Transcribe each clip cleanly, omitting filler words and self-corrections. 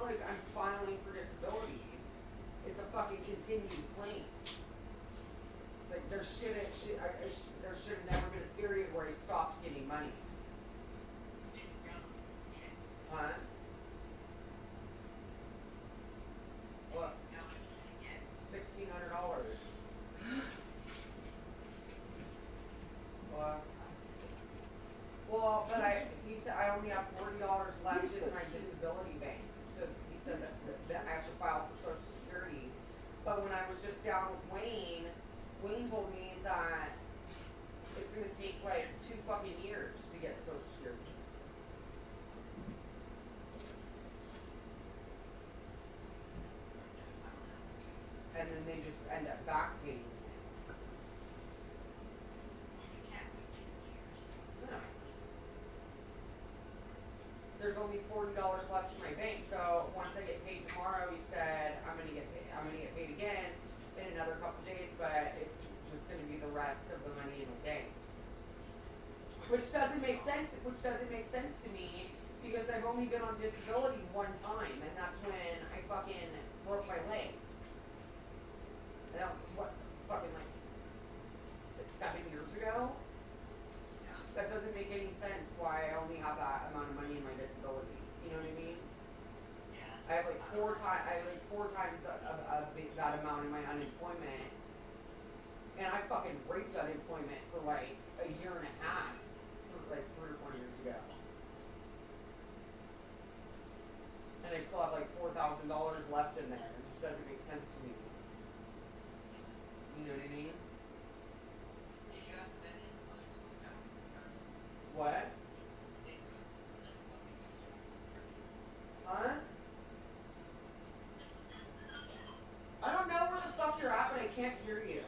like I'm filing for disability. It's a fucking continued claim. Like there should have never been a period where I stopped getting money. Huh? What? $1,600. Well, but he said I only have $40 left in my disability bank. So he said that I have to file for Social Security. But when I was just down with Wayne told me that it's gonna take like 2 fucking years to get Social Security. And then they just end up back paying it. Yeah. There's only $40 left in my bank, so once I get paid tomorrow, he said I'm gonna get paid again in another couple days, but it's just gonna be the rest of the money in the bank. Which doesn't make sense to me because I've only been on disability one time, and that's when I fucking broke my legs. And that was what, fucking like 7 years ago? That doesn't make any sense why I only have that amount of money in my disability. You know what I mean? Yeah. I have like four times of that amount in my unemployment. And I fucking raped unemployment for like a year and a half, for like 3 or 4 years ago. And I still have like $4,000 left in there. It just doesn't make sense to me. You know what I mean? What? Huh? I don't know where the fuck you're at, but I can't hear you.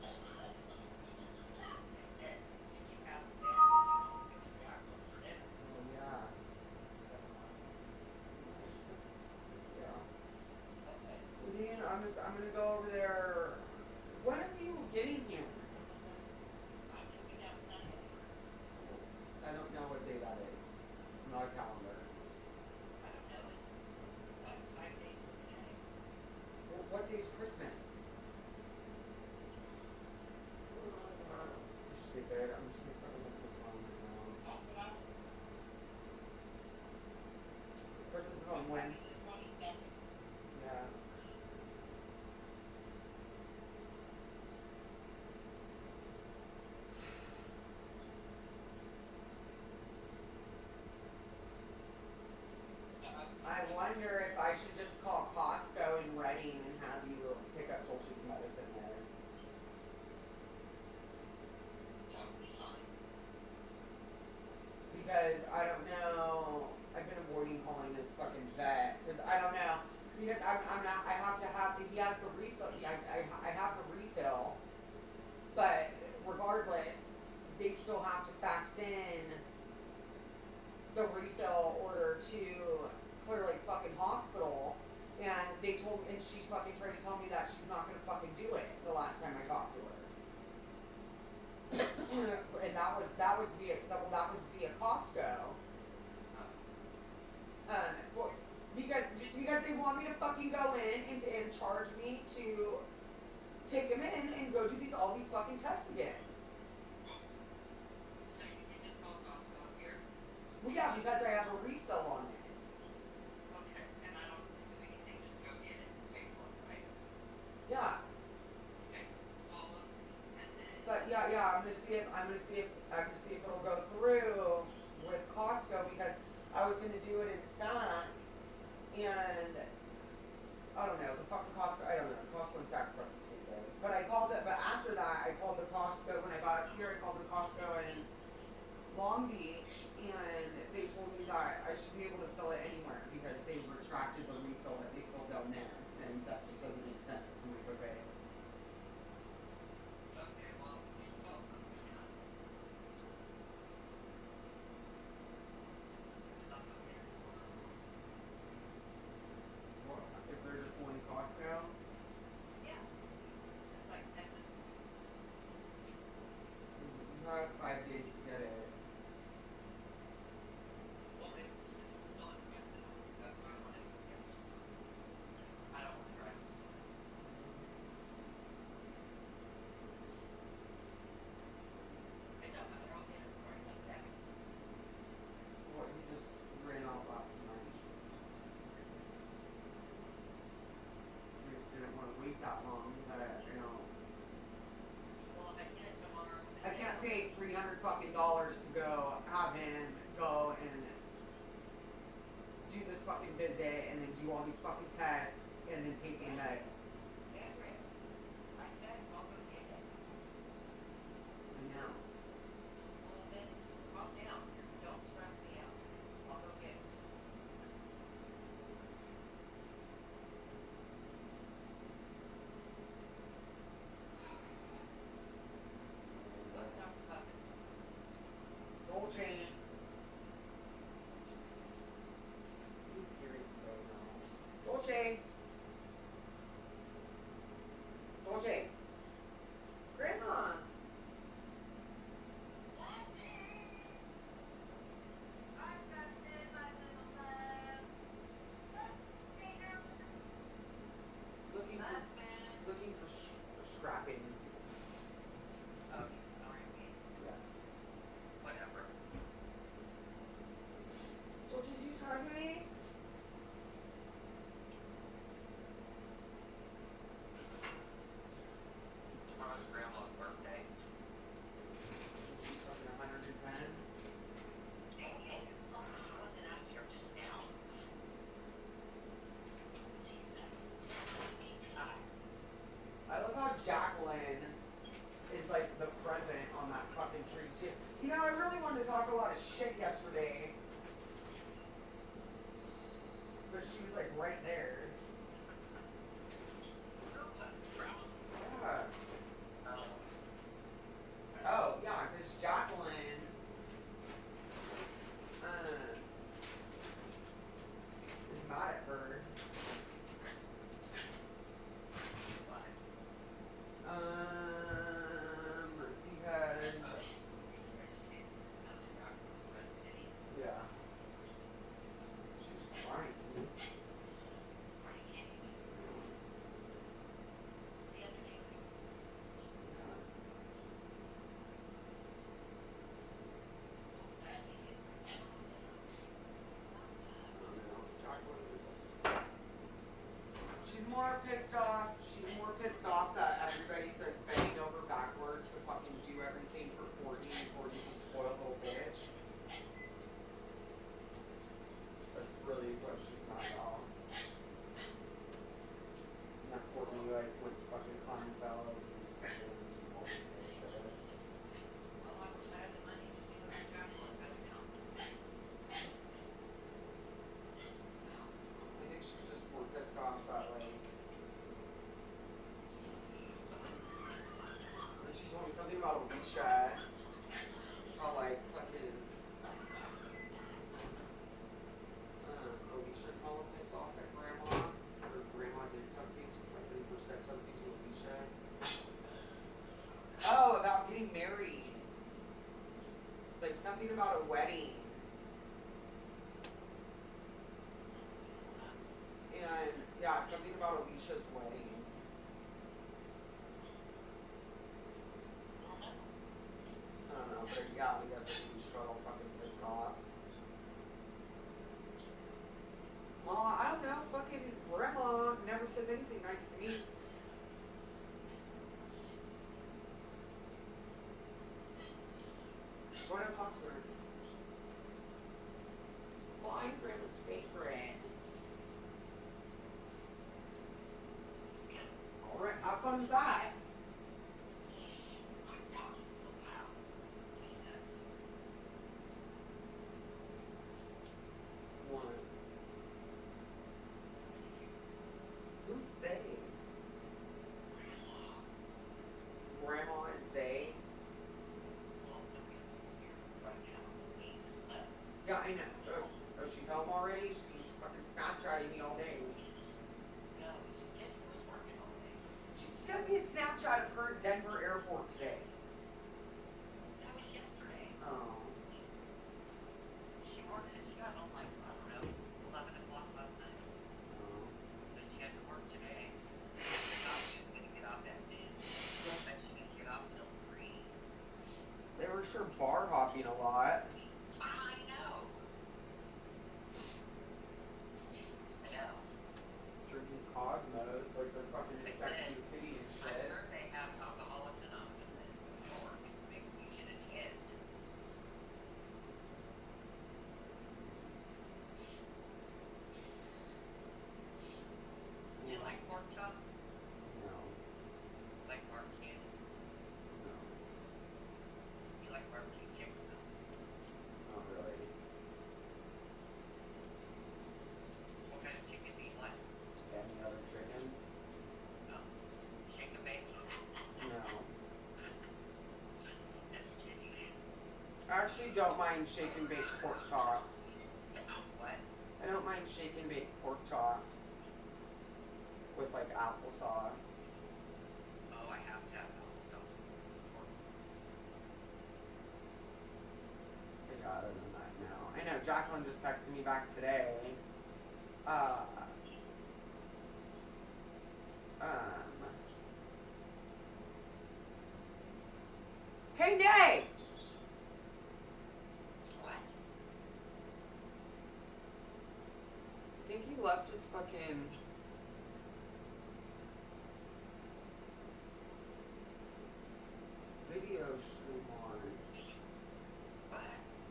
Oh, yeah. Yeah. I'm gonna go over there. When are you getting here? I don't know what day that is. Not a calendar. I don't know. It's like 5 days from today. Well, what day's Christmas? Stupid. I'm just gonna look at the phone right now. That's what I was. So Christmas is on Wednesday. Yeah. I wonder if I should just call Costco in Reading and have you pick up Dolce's medicine there. Because I don't know. I've been avoiding calling this fucking vet because I don't know. Because I'm not. I have to have he has the refill. I have the refill, but regardless, they still have to fax in the refill order to Clear Lake fucking hospital, and they told me, and she fucking tried to tell me that she's not gonna fucking do it the last time I talked to her. And that was via Costco. Because they want me to fucking go in and charge me to take them in and go do all these fucking tests again. So you can just call Costco here? Well, yeah, because I have a refill on it. Okay, and I don't do anything, just go get it and pay for it, right? Yeah. Okay, call them, and then. But yeah, I'm gonna see if it'll go through with Costco because I was gonna do it in SAC, and I don't know, the fucking Costco, I don't know, Costco and SAC's fucking stupid. But after that, I called the Costco, when I got here, I called the Costco in Long Beach, and they told me that I should be able to fill it anywhere because they retracted the refill that they filled down there, and that just doesn't make sense. I'm like, okay. Okay, well, you call this weekend. Is there just one Costco? do all these fucking tests and then pay for the meds. I said, I'll go get it. No. Well, then, calm down. Don't stress me out. I'll go get it. What else about it? Gold chain. Who's hearing this right now? Dolce. Dolce. Grandma. He's looking for scrappings. Oh, ignoring me. Yes. Whatever. Dolce, you talking to me? Tomorrow's grandma's birthday. She's fucking 110. Hey, oh, I wasn't out here just now. Jesus. I love how Jacqueline is like the present on that fucking tree too. You know, I really wanted to talk a lot of shit yesterday. But she was like right there. Yeah. Oh, yeah, because Jacqueline is mad at her. Because yeah, she was crying. She's more pissed off. She's more pissed off that everybody's like bending over backwards to fucking do everything for Courtney, and Courtney's a spoiled little bitch. That's really what she's not about. Not Courtney, like went fucking climbing fellows and fucking all this bullshit. Well, I wish I had the money to do that job for a better job. I think she's just more pissed off that like. And she told me something about Alicia. How like fucking. Alicia's hella pissed off at Grandma. Or Grandma did something to or said something to Alicia. Oh, about getting married. Like something about a wedding. And yeah, something about Alicia's wedding. I don't know, but yeah, I guess Alicia got all fucking pissed off. Well, I don't know, fucking Grandma never says anything nice to me. Why don't I talk to her? Well, I'm Grandma's favorite. Alright, have fun with that. One. Who's they? Grandma is they? Yeah, I know. Oh, she's home already? She's fucking Snapchatting me all day. She sent me a Snapchat of her at Denver airport today. That was yesterday. Oh. She got home like, I don't know, 11 o'clock last night. Oh. Then she had to work today. She thought she was going to get off at noon. But she didn't get off till 3. They were sure bar hopping a lot. I know. I know. Drinking Cosmos, like they're fucking in They Sex said, and the City and I'm shit. sure they have Alcoholics Anonymous in New York. Maybe you should attend. actually don't mind shake and bake pork chops. What? I don't mind shake and bake pork chops with like applesauce. Oh, I have to have applesauce. I got it in that now. I know Jacqueline just texted me back today. Hey, Nay! What? I think he left his fucking... video stream on. What?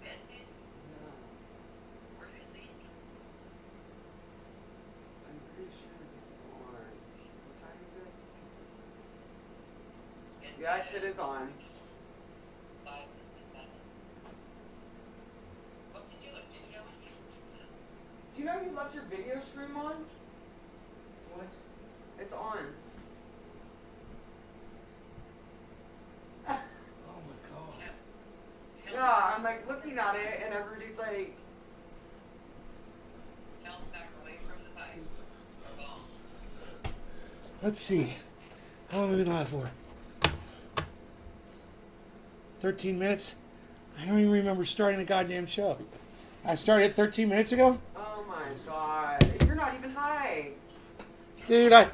Ben did? Yeah, Where is he? I'm pretty sure this is on. What time is it? Yes, it is on. 5:57. What's he doing? Video? Do you know you left your video stream on? What? It's on. Oh my god. Yeah, I'm like looking at it and everybody's like, Tell him back away from the pipe. Or bomb. Let's see. How long have we been live for? 13 minutes? I don't even remember starting the goddamn show. I started 13 minutes ago? oh my god, you're not even high. Dude, I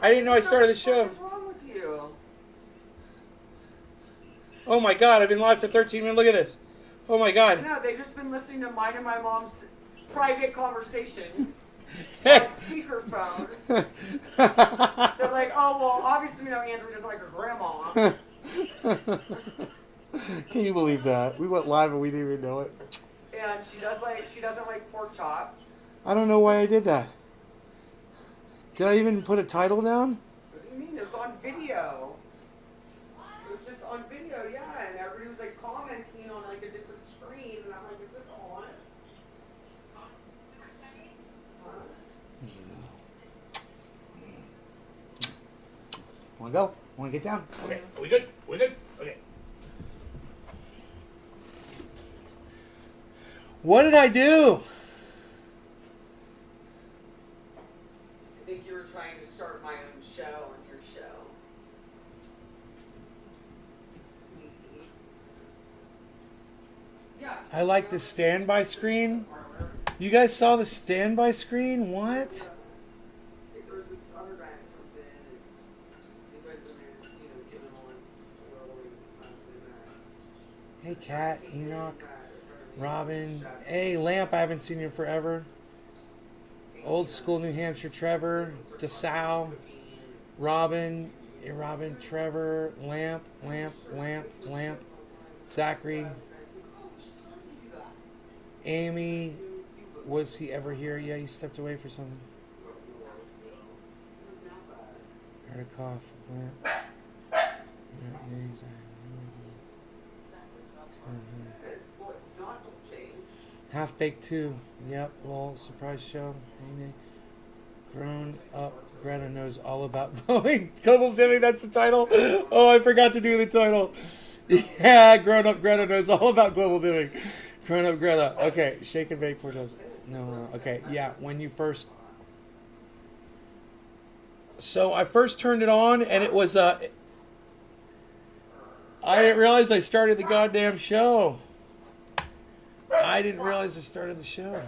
didn't know I started the show. What is wrong with you? Oh my god, I've been live for 13 minutes. Look at this. Oh my god. No, they've just been listening to mine and my mom's private conversations Hey. on speakerphone. They're like, oh, well, obviously we know Andrew doesn't like her grandma. Can you believe that? We went live and we didn't even know it. And she doesn't like pork chops. I don't know why I did that. Did I even put a title down? What do you mean? It's on video. It was just on video, yeah. And everybody was like commenting on like a different screen. And I'm like, is this on? Huh? Want to go? Want to get down? Okay. Are we good? We good? Okay. What did I do? I think you were trying to start my own show on your show. Sneaky. Yes. I like the standby screen. You guys saw the standby screen? What? There's this other guy that comes in and he goes in there, you know, giving all his oil and stuff and Hey, Kat, Enoch, Robin. Hey, Lamp, I haven't seen you in forever. Old school New Hampshire, Trevor, DeSalle, Robin, Robin, Trevor, Lamp, Zachary, Amy. Was he ever here? Yeah, he stepped away for something. Heard a cough. Lamp. Half Baked 2. Yep, little surprise show. Grown Up Greta knows all about global dimming. That's the title. Oh, I forgot to do the title. Yeah, Grown Up Greta knows all about global dimming. Grown Up Greta. Okay, shake and bake for us. No, okay, yeah. When you first. So I first turned it on, and it was I didn't realize I started the goddamn show. I didn't realize I started the show.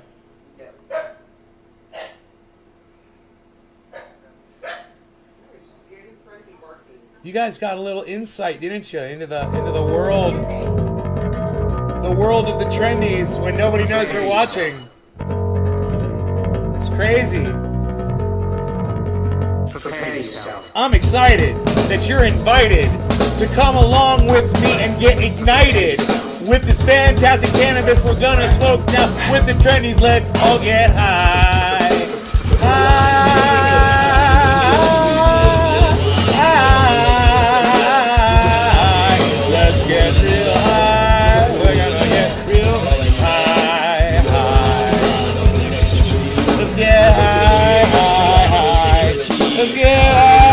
You guys got a little insight, didn't you, into the world of the trendies when nobody knows we're watching. It's crazy. Prepare yourself. I'm excited that you're invited to come along with me and get ignited with this fantastic cannabis we're gonna smoke now with the trendies. Let's all get high. Let's get real high. We're gonna get real high. Let's get high. Let's get high.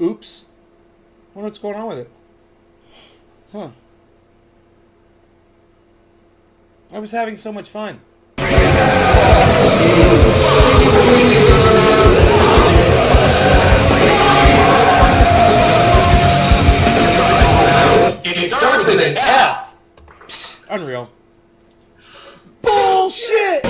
Oops. I wonder what's going on with it. Huh. I was having so much fun. It starts with an F. Psst, unreal. Bullshit!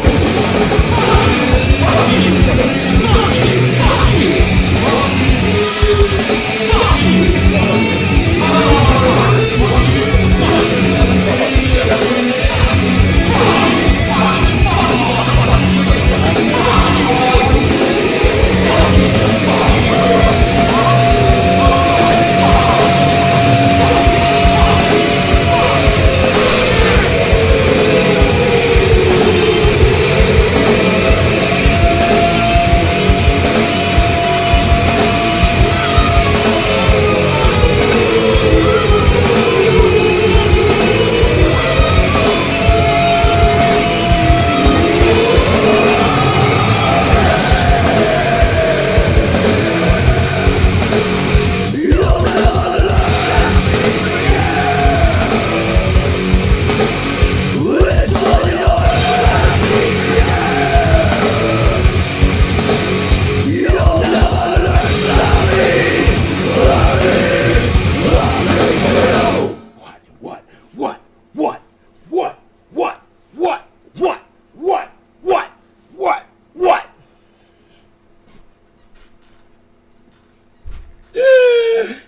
What?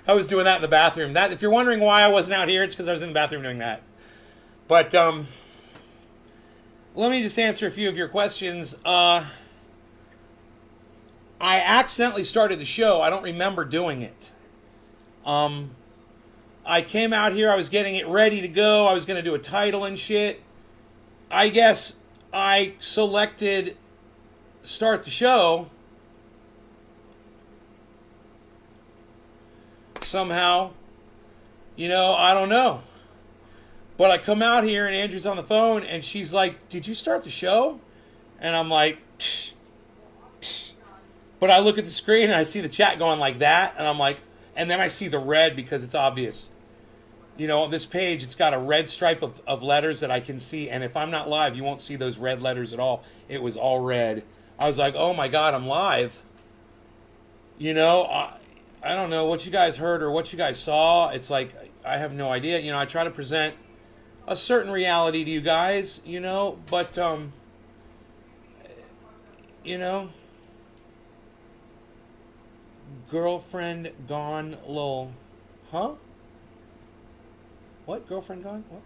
I was doing that in the bathroom. That, if you're wondering why I wasn't out here, it's because I was in the bathroom doing that. But let me just answer a few of your questions. I accidentally started the show. I don't remember doing it. I came out here. I was getting it ready to go. I was going to do a title and shit. I guess I selected start the show. Somehow, I don't know. But I come out here and Andrew's on the phone and she's like, "Did you start the show?" And I'm like, psh, psh. But I look at the screen and I see the chat going like that. And I'm like, and then I see the red because it's obvious. On this page, it's got a red stripe of letters that I can see. And if I'm not live, you won't see those red letters at all. It was all red. I was like, oh my God, I'm live. I don't know what you guys heard or what you guys saw. It's like, I have no idea. I try to present a certain reality to you guys, but, girlfriend gone lol. Huh? What? Girlfriend gone? What?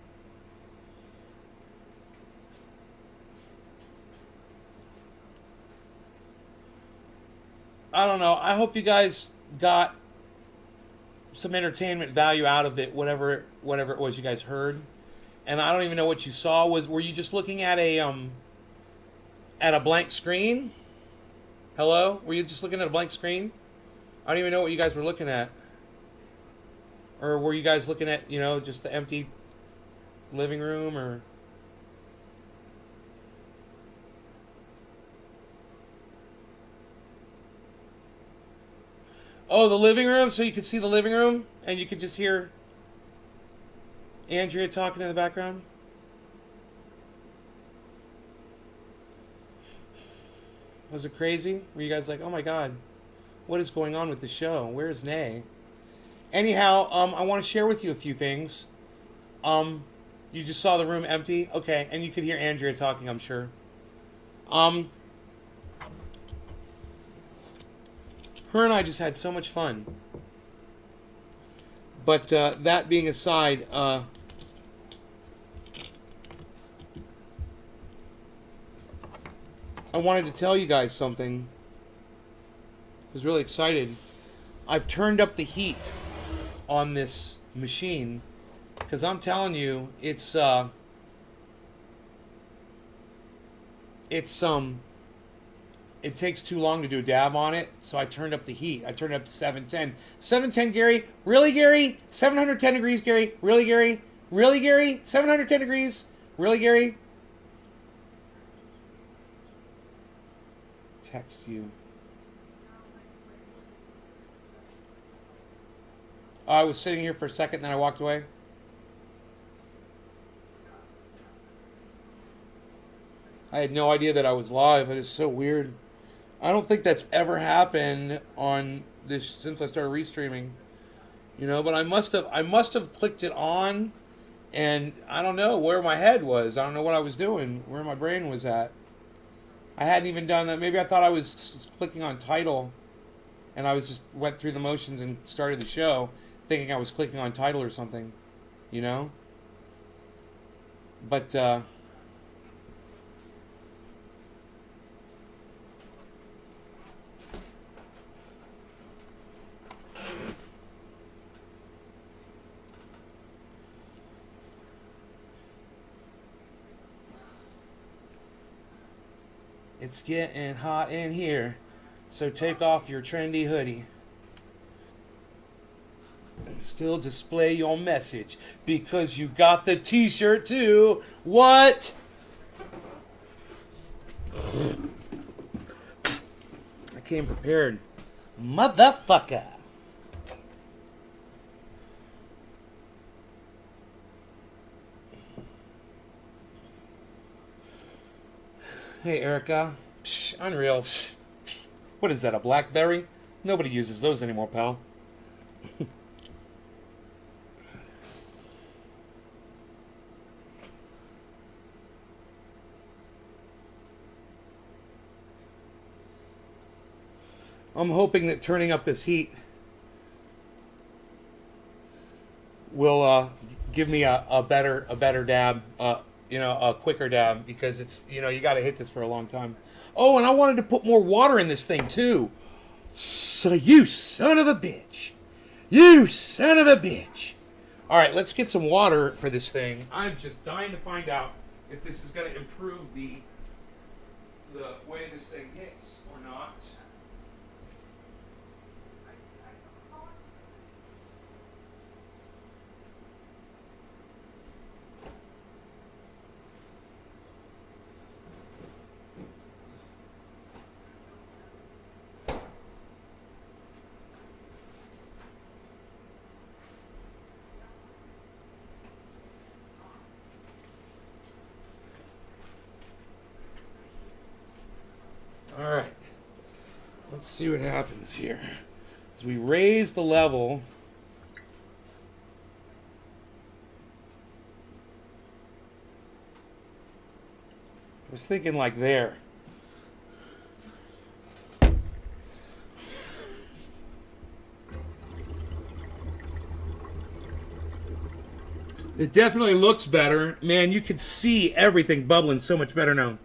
I don't know. I hope you guys got some entertainment value out of it, whatever it was you guys heard. And I don't even know what you saw. Were you just looking at a blank screen? Hello? Were you just looking at a blank screen? I don't even know what you guys were looking at. Or were you guys looking at, just the empty living room or... Oh, the living room? So you could see the living room and you could just hear Andrea talking in the background? Was it crazy? Were you guys like, oh my God, what is going on with the show? Where is Nay? Anyhow, I want to share with you a few things. You just saw the room empty? Okay, and you could hear Andrea talking, I'm sure. Her and I just had so much fun. But that being aside, I wanted to tell you guys something. I was really excited. I've turned up the heat on this machine because I'm telling you, it takes too long to do a dab on it, so I turned up the heat. I turned it up to 710. 710, Gary? Really, Gary? 710 degrees, Gary? Really, Gary? Really, Gary? 710 degrees? Really, Gary? Text you. I was sitting here for a second, then I walked away. I had no idea that I was live. It is so weird. I don't think that's ever happened on this since I started restreaming. You know, but I must have clicked it on, and I don't know where my head was. I don't know what I was doing, where my brain was at. I hadn't even done that. Maybe I thought I was clicking on title, and I was just went through the motions and started the show, thinking I was clicking on title or something, you know? But, it's getting hot in here, so take off your trendy hoodie. And still display your message, because you got the t-shirt too. What? I came prepared. Motherfucker. Hey, Erica. Psh, unreal. Psh. What is that, a BlackBerry? Nobody uses those anymore, pal. I'm hoping that turning up this heat will give me a better dab, a quicker dab, because it's, you got to hit this for a long time. Oh, and I wanted to put more water in this thing too. So you son of a bitch. You son of a bitch. All right, let's get some water for this thing. I'm just dying to find out if this is going to improve the way this thing hits or not. All right, let's see what happens here. As we raise the level, I was thinking like there. It definitely looks better. Man, you can see everything bubbling so much better now.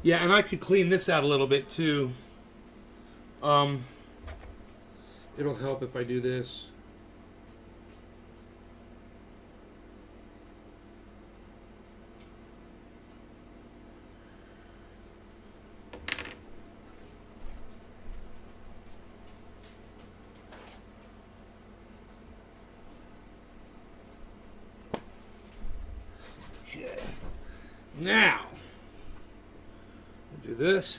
Yeah, and I could clean this out a little bit too. It'll help if I do this. Yeah. Now, do this.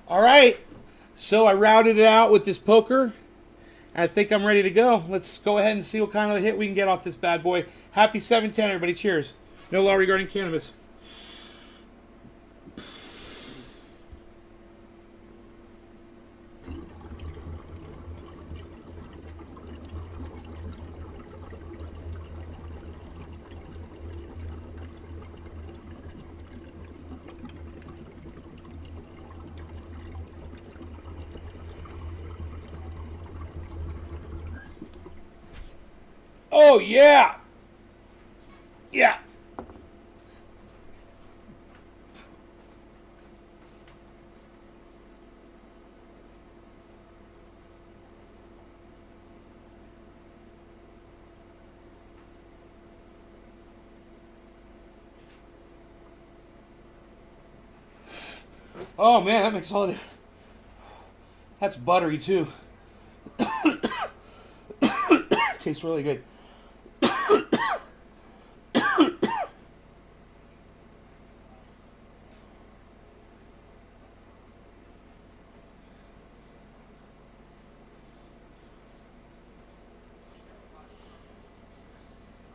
All right, so I routed it out with this poker. I think I'm ready to go. Let's go ahead and see what kind of a hit we can get off this bad boy. Happy 710, everybody. Cheers. No law regarding cannabis. Oh, yeah. Yeah. Oh, man, that makes all the... That's buttery, too. Tastes really good.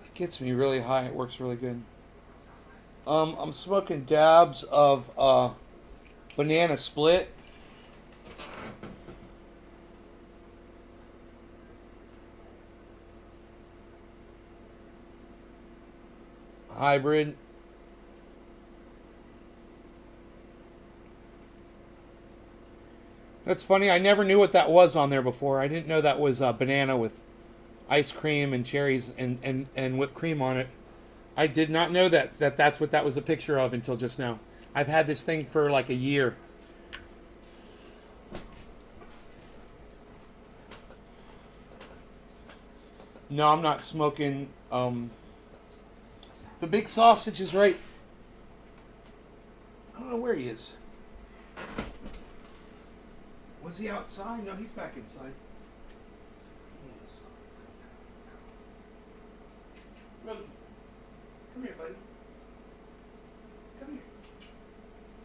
It gets me really high. It works really good. I'm smoking dabs of banana split. Hybrid. That's funny. I never knew what that was on there before. I didn't know that was banana with ice cream and cherries and whipped cream on it. I did not know that's what that was a picture of until just now. I've had this thing for like a year. No, I'm not smoking. The big sausage is right. I don't know where he is. Was he outside? No, he's back inside. Rogan, come here, buddy. Come here.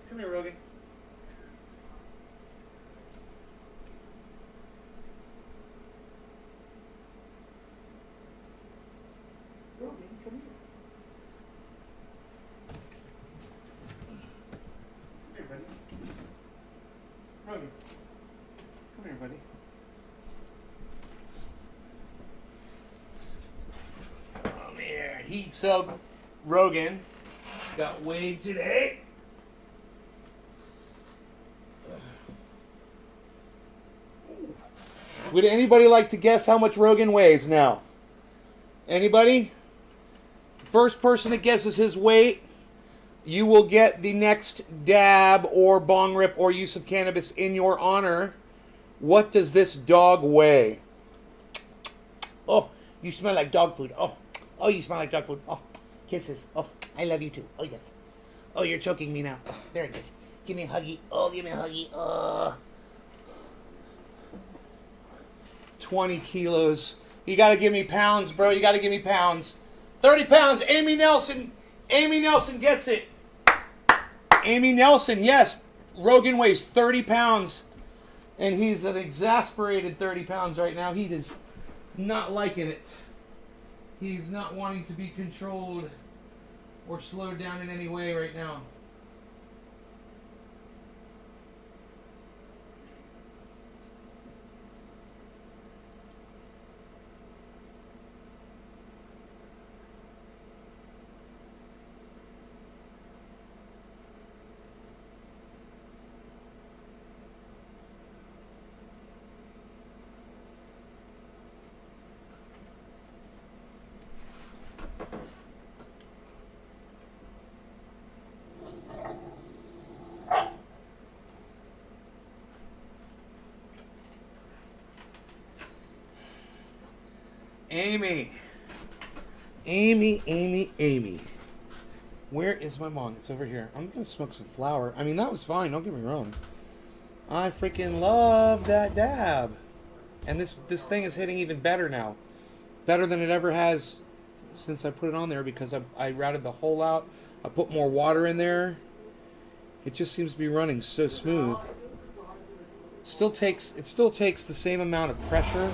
Come here, Rogan. Rogan, come here. Come here, buddy. Rogan. Come here, buddy. Come here. Heats up. Rogan got weighed today. Would anybody like to guess how much Rogan weighs now? Anybody? First person that guesses his weight, you will get the next dab or bong rip or use of cannabis in your honor. What does this dog weigh? Oh, you smell like dog food. Oh, you smell like dog food. Oh, kisses. Oh, I love you too. Oh, yes. Oh, you're choking me now. Oh, very good. Give me a huggy. Oh, give me a huggy. 20 kilos. You got to give me pounds, bro. You got to give me pounds. 30 pounds. Amy Nelson. Amy Nelson gets it. Amy Nelson, yes. Rogan weighs 30 pounds. And he's an exasperated 30 pounds right now. He is not liking it. He's not wanting to be controlled or slowed down in any way right now. Amy. Where is my mom? It's over here. I'm going to smoke some flower. I mean, that was fine. Don't get me wrong. I freaking love that dab. And this thing is hitting even better now. Better than it ever has since I put it on there because I routed the hole out. I put more water in there. It just seems to be running so smooth. It still takes the same amount of pressure.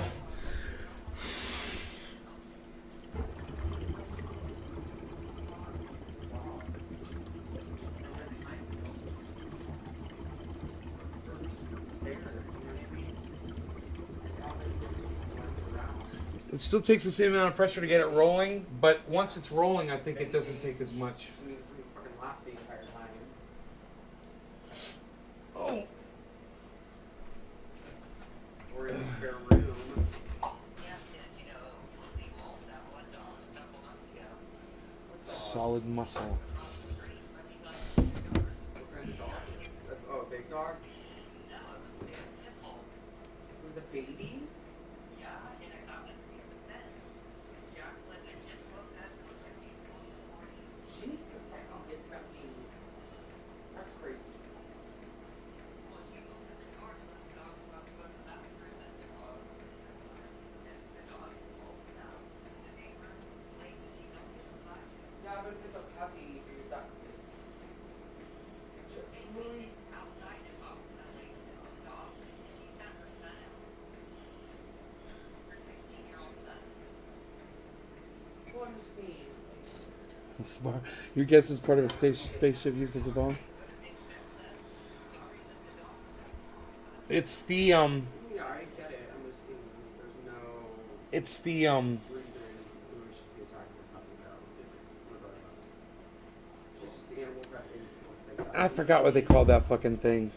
It still takes the same amount of pressure to get it rolling, but once it's rolling, I think it doesn't take as much. I mean, somebody's fucking laughed the entire time. Oh. Or in the spare room. Yeah, yes, you know, leave all that one solid muscle. What kind of dog? Oh, a big dog? No, it was a pit bull. It was a baby? Yeah, and I got one from the vet. Jacqueline had just woke up and was like, "Hey, go in the morning." She needs to get something. That's crazy. Well, she opened the door and let the dogs go out to go to the bathroom and the clothes and the dog is old now. The neighbor lady, she knows it was like, Yeah, but if it's a puppy, dude, that. maybe outside to talk to that lady on the dog, and she sent her son out. Her 16-year-old son. Well, I'm just saying. Smart. Your guess is part of a spaceship used as a bomb. It's the Yeah, I get it. I'm just saying there's no It's the reason we should be attacking a puppy dog if it's regardless. It's just animals have instincts like that. I forgot what they called that fucking thing.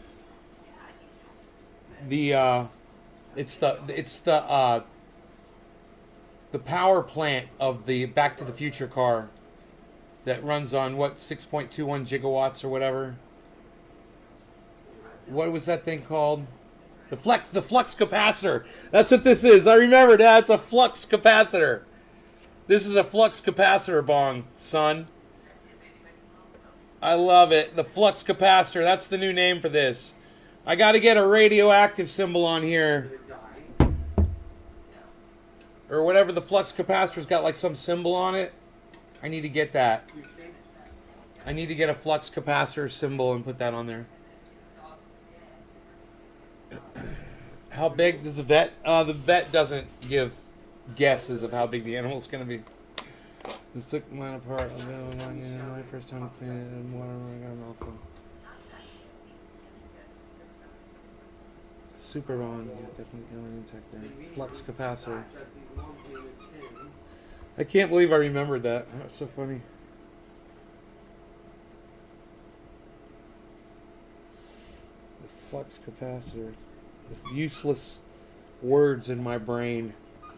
It's the power plant of the Back to the Future car that runs on what 6.21 gigawatts or whatever. What was that thing called? The flux capacitor. That's what this is. I remember that. It's a flux capacitor. This is a flux capacitor bong, son. I love it. The flux capacitor. That's the new name for this. I got to get a radioactive symbol on here. Did it die? Or whatever the flux capacitor's got like some symbol on it. I need to get that. You think? I need to get a flux capacitor symbol and put that on there. How big does the vet? The vet doesn't give guesses of how big the animal's going to be. This took mine apart. My first time cleaning it and water. I got an awful. Super Ron. Yeah, definitely alien tech there. Flux capacitor. Jesse's mom's name is Kim. I can't believe I remembered that. That's so funny. The flux capacitor. This useless words in my brain. I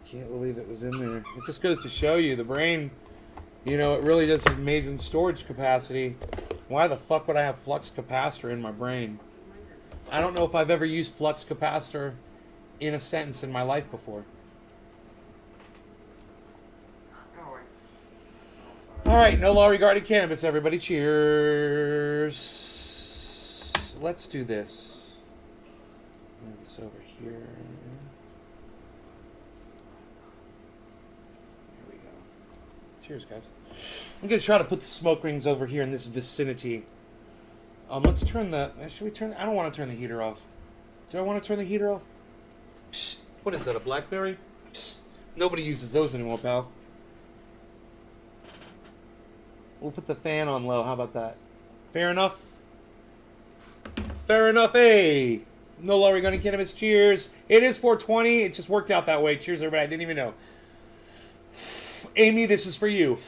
can't believe it was in there. It just goes to show you the brain, you know, it really does have amazing storage capacity. Why the fuck would I have flux capacitor in my brain? I don't know if I've ever used flux capacitor in a sentence in my life before. Oh, All right, no law regarding cannabis, everybody. Cheers. Let's do this. Move this over here. Here we go. Cheers, guys. I'm gonna try to put the smoke rings over here in this vicinity. Let's turn the. Should we turn? I don't want to turn the heater off. Do I want to turn the heater off? Psst. What is that? A BlackBerry? Psst. Nobody uses those anymore, pal. We'll put the fan on low. How about that? Fair enough. Fair enough, hey. No law regarding cannabis. Cheers. It is 420. It just worked out that way. Cheers, everybody. I didn't even know. Amy, this is for you.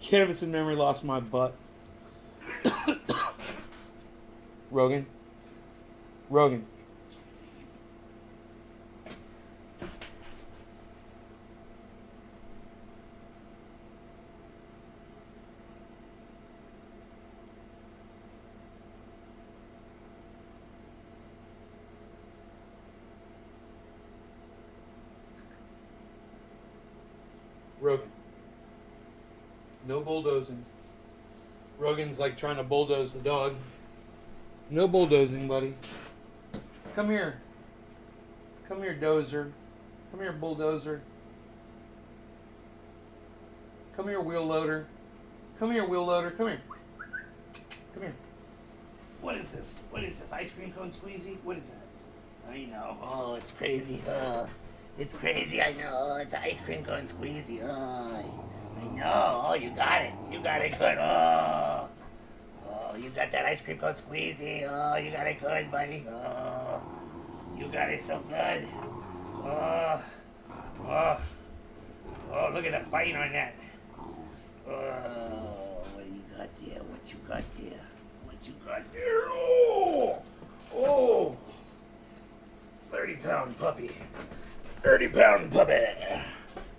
Cannabis and memory lost my butt. Rogan. Rogan. Rogan. No bulldozing. Rogan's like trying to bulldoze the dog. No bulldozing, buddy. Come here. Come here, dozer. Come here, bulldozer. Come here, wheel loader. Come here, wheel loader. Come here. Come here. What is this? What is this? Ice cream cone squeezy? What is that? I know. Oh, it's crazy. It's crazy. I know. It's ice cream cone squeezy. I know. Oh, you got it. You got it good. Oh, you got that ice cream cone squeezy. Oh, you got it good, buddy. Oh, you got it so good. Oh, look at the bite on that. Oh, what do you got there? What you got there? What you got there? Oh, 30-pound puppy. 30-pound puppy.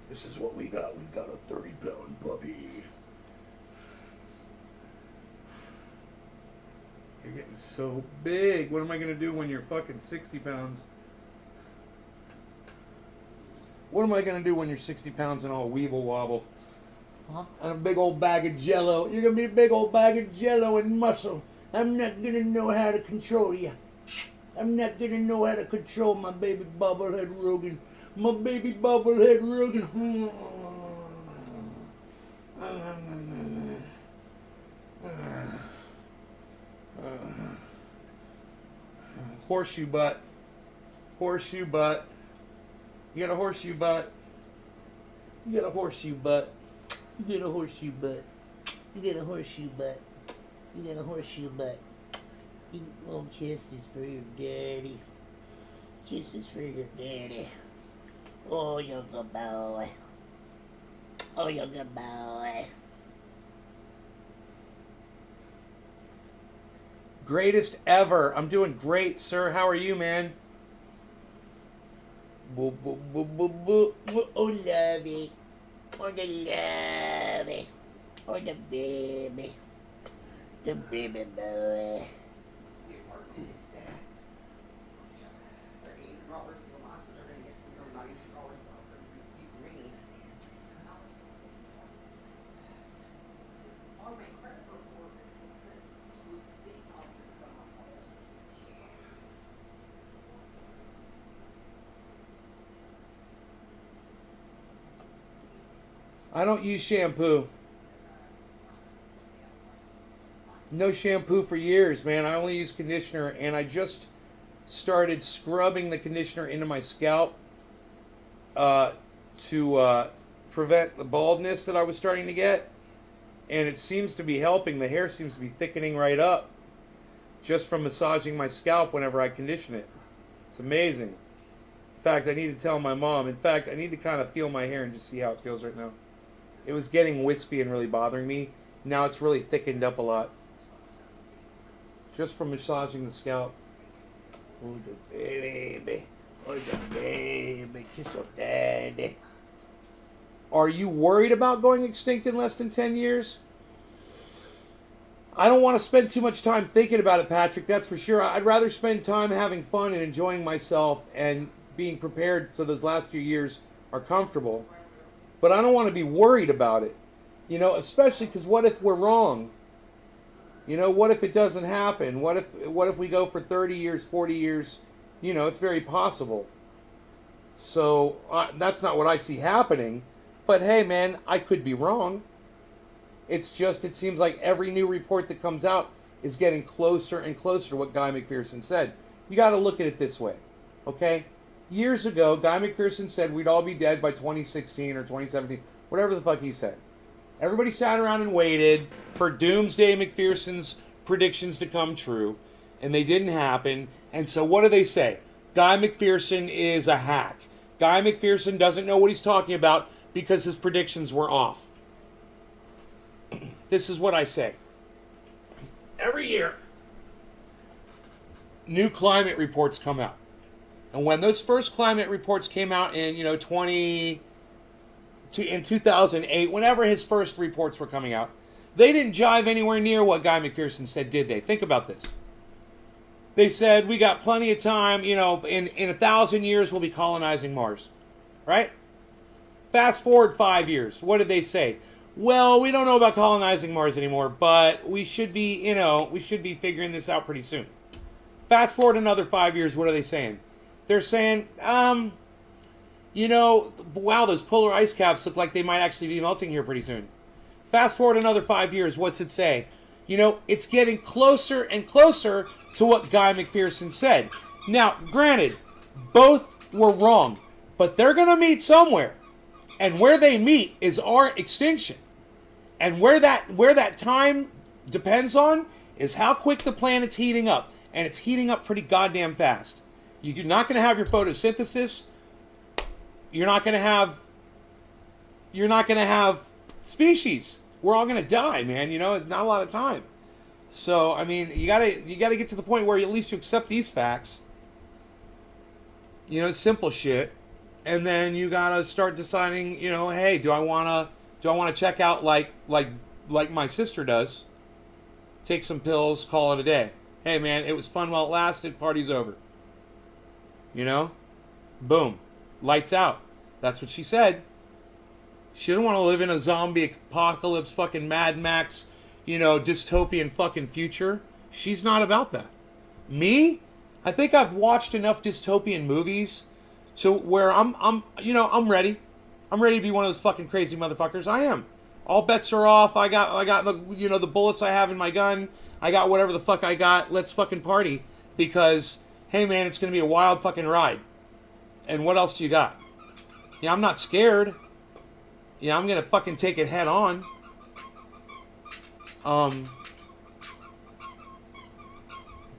This is what we got. We got a 30-pound puppy. You're getting so big. What am I going to do when you're fucking 60 pounds? What am I going to do when you're 60 pounds and all weeble wobble? Huh? And a big old bag of jello. You're going to be a big old bag of jello and muscle. I'm not going to know how to control you. I'm not going to know how to control my baby bobblehead Rogan. My baby bobblehead Rogan. Horseshoe butt. Horseshoe butt. You got a horseshoe butt. You got a horseshoe butt. You got a horseshoe butt. You got a horseshoe butt. You got a horseshoe butt. Oh, kisses for your daddy. Kisses for your daddy. Oh, you're good boy. Oh, you're good boy. Greatest ever. I'm doing great, sir. How are you, man? Boo, boo, boo, boo, boo. Oh, lovey. Oh, the lovey. Oh, the baby. The baby boy. Who is that? I don't use shampoo. No shampoo for years, man. I only use conditioner, and I just started scrubbing the conditioner into my scalp to prevent the baldness that I was starting to get. And it seems to be helping. The hair seems to be thickening right up just from massaging my scalp whenever I condition it. It's amazing. In fact, I need to tell my mom. In fact, I need to kind of feel my hair and just see how it feels right now. It was getting wispy and really bothering me. Now it's really thickened up a lot. Just from massaging the scalp. Oh, the baby. Oh, the baby. Kiss up daddy. Are you worried about going extinct in less than 10 years? I don't want to spend too much time thinking about it, Patrick, that's for sure. I'd rather spend time having fun and enjoying myself and being prepared so those last few years are comfortable. But I don't want to be worried about it. You know, especially because what if we're wrong? You know, what if it doesn't happen? What if we go for 30 years, 40 years? You know, it's very possible. So that's not what I see happening. But hey, man, I could be wrong. It's just, it seems like every new report that comes out is getting closer and closer to what Guy McPherson said. You got to look at it this way, okay? Years ago, Guy McPherson said we'd all be dead by 2016 or 2017, whatever the fuck he said. Everybody sat around and waited for Doomsday McPherson's predictions to come true, and they didn't happen. And so what do they say? Guy McPherson is a hack. Guy McPherson doesn't know what he's talking about because his predictions were off. This is what I say. Every year, new climate reports come out. And when those first climate reports came out in, in 2008, whenever his first reports were coming out, they didn't jive anywhere near what Guy McPherson said, did they? Think about this. They said, we got plenty of time, in 1,000 years we'll be colonizing Mars. Right? Fast forward 5 years. What did they say? Well, we don't know about colonizing Mars anymore, but we should be, we should be figuring this out pretty soon. Fast forward another 5 years, what are they saying? They're saying, you know, wow, those polar ice caps look like they might actually be melting here pretty soon. Fast forward another 5 years, what's it say? You know, it's getting closer and closer to what Guy McPherson said. Now, granted, both were wrong, but they're going to meet somewhere. And where they meet is our extinction. And where that time depends on is how quick the planet's heating up. And it's heating up pretty goddamn fast. You're not going to have your photosynthesis. You're not going to have species. We're all going to die, man. You know, it's not a lot of time. So, I mean, you gotta get to the point where at least you accept these facts. You know, simple shit. And then you gotta start deciding, you know, hey, do I wanna check out like my sister does? Take some pills, call it a day. Hey man, it was fun while it lasted, party's over. You know? Boom. Lights out. That's what she said. She didn't want to live in a zombie apocalypse, fucking Mad Max, you know, dystopian fucking future. She's not about that. Me? I think I've watched enough dystopian movies to where I'm ready. I'm ready to be one of those fucking crazy motherfuckers. I am. All bets are off. I got the, you know, the bullets I have in my gun. I got whatever the fuck I got. Let's fucking party. Because, hey man, it's going to be a wild fucking ride. And what else do you got? Yeah, I'm not scared. Yeah, I'm going to fucking take it head on.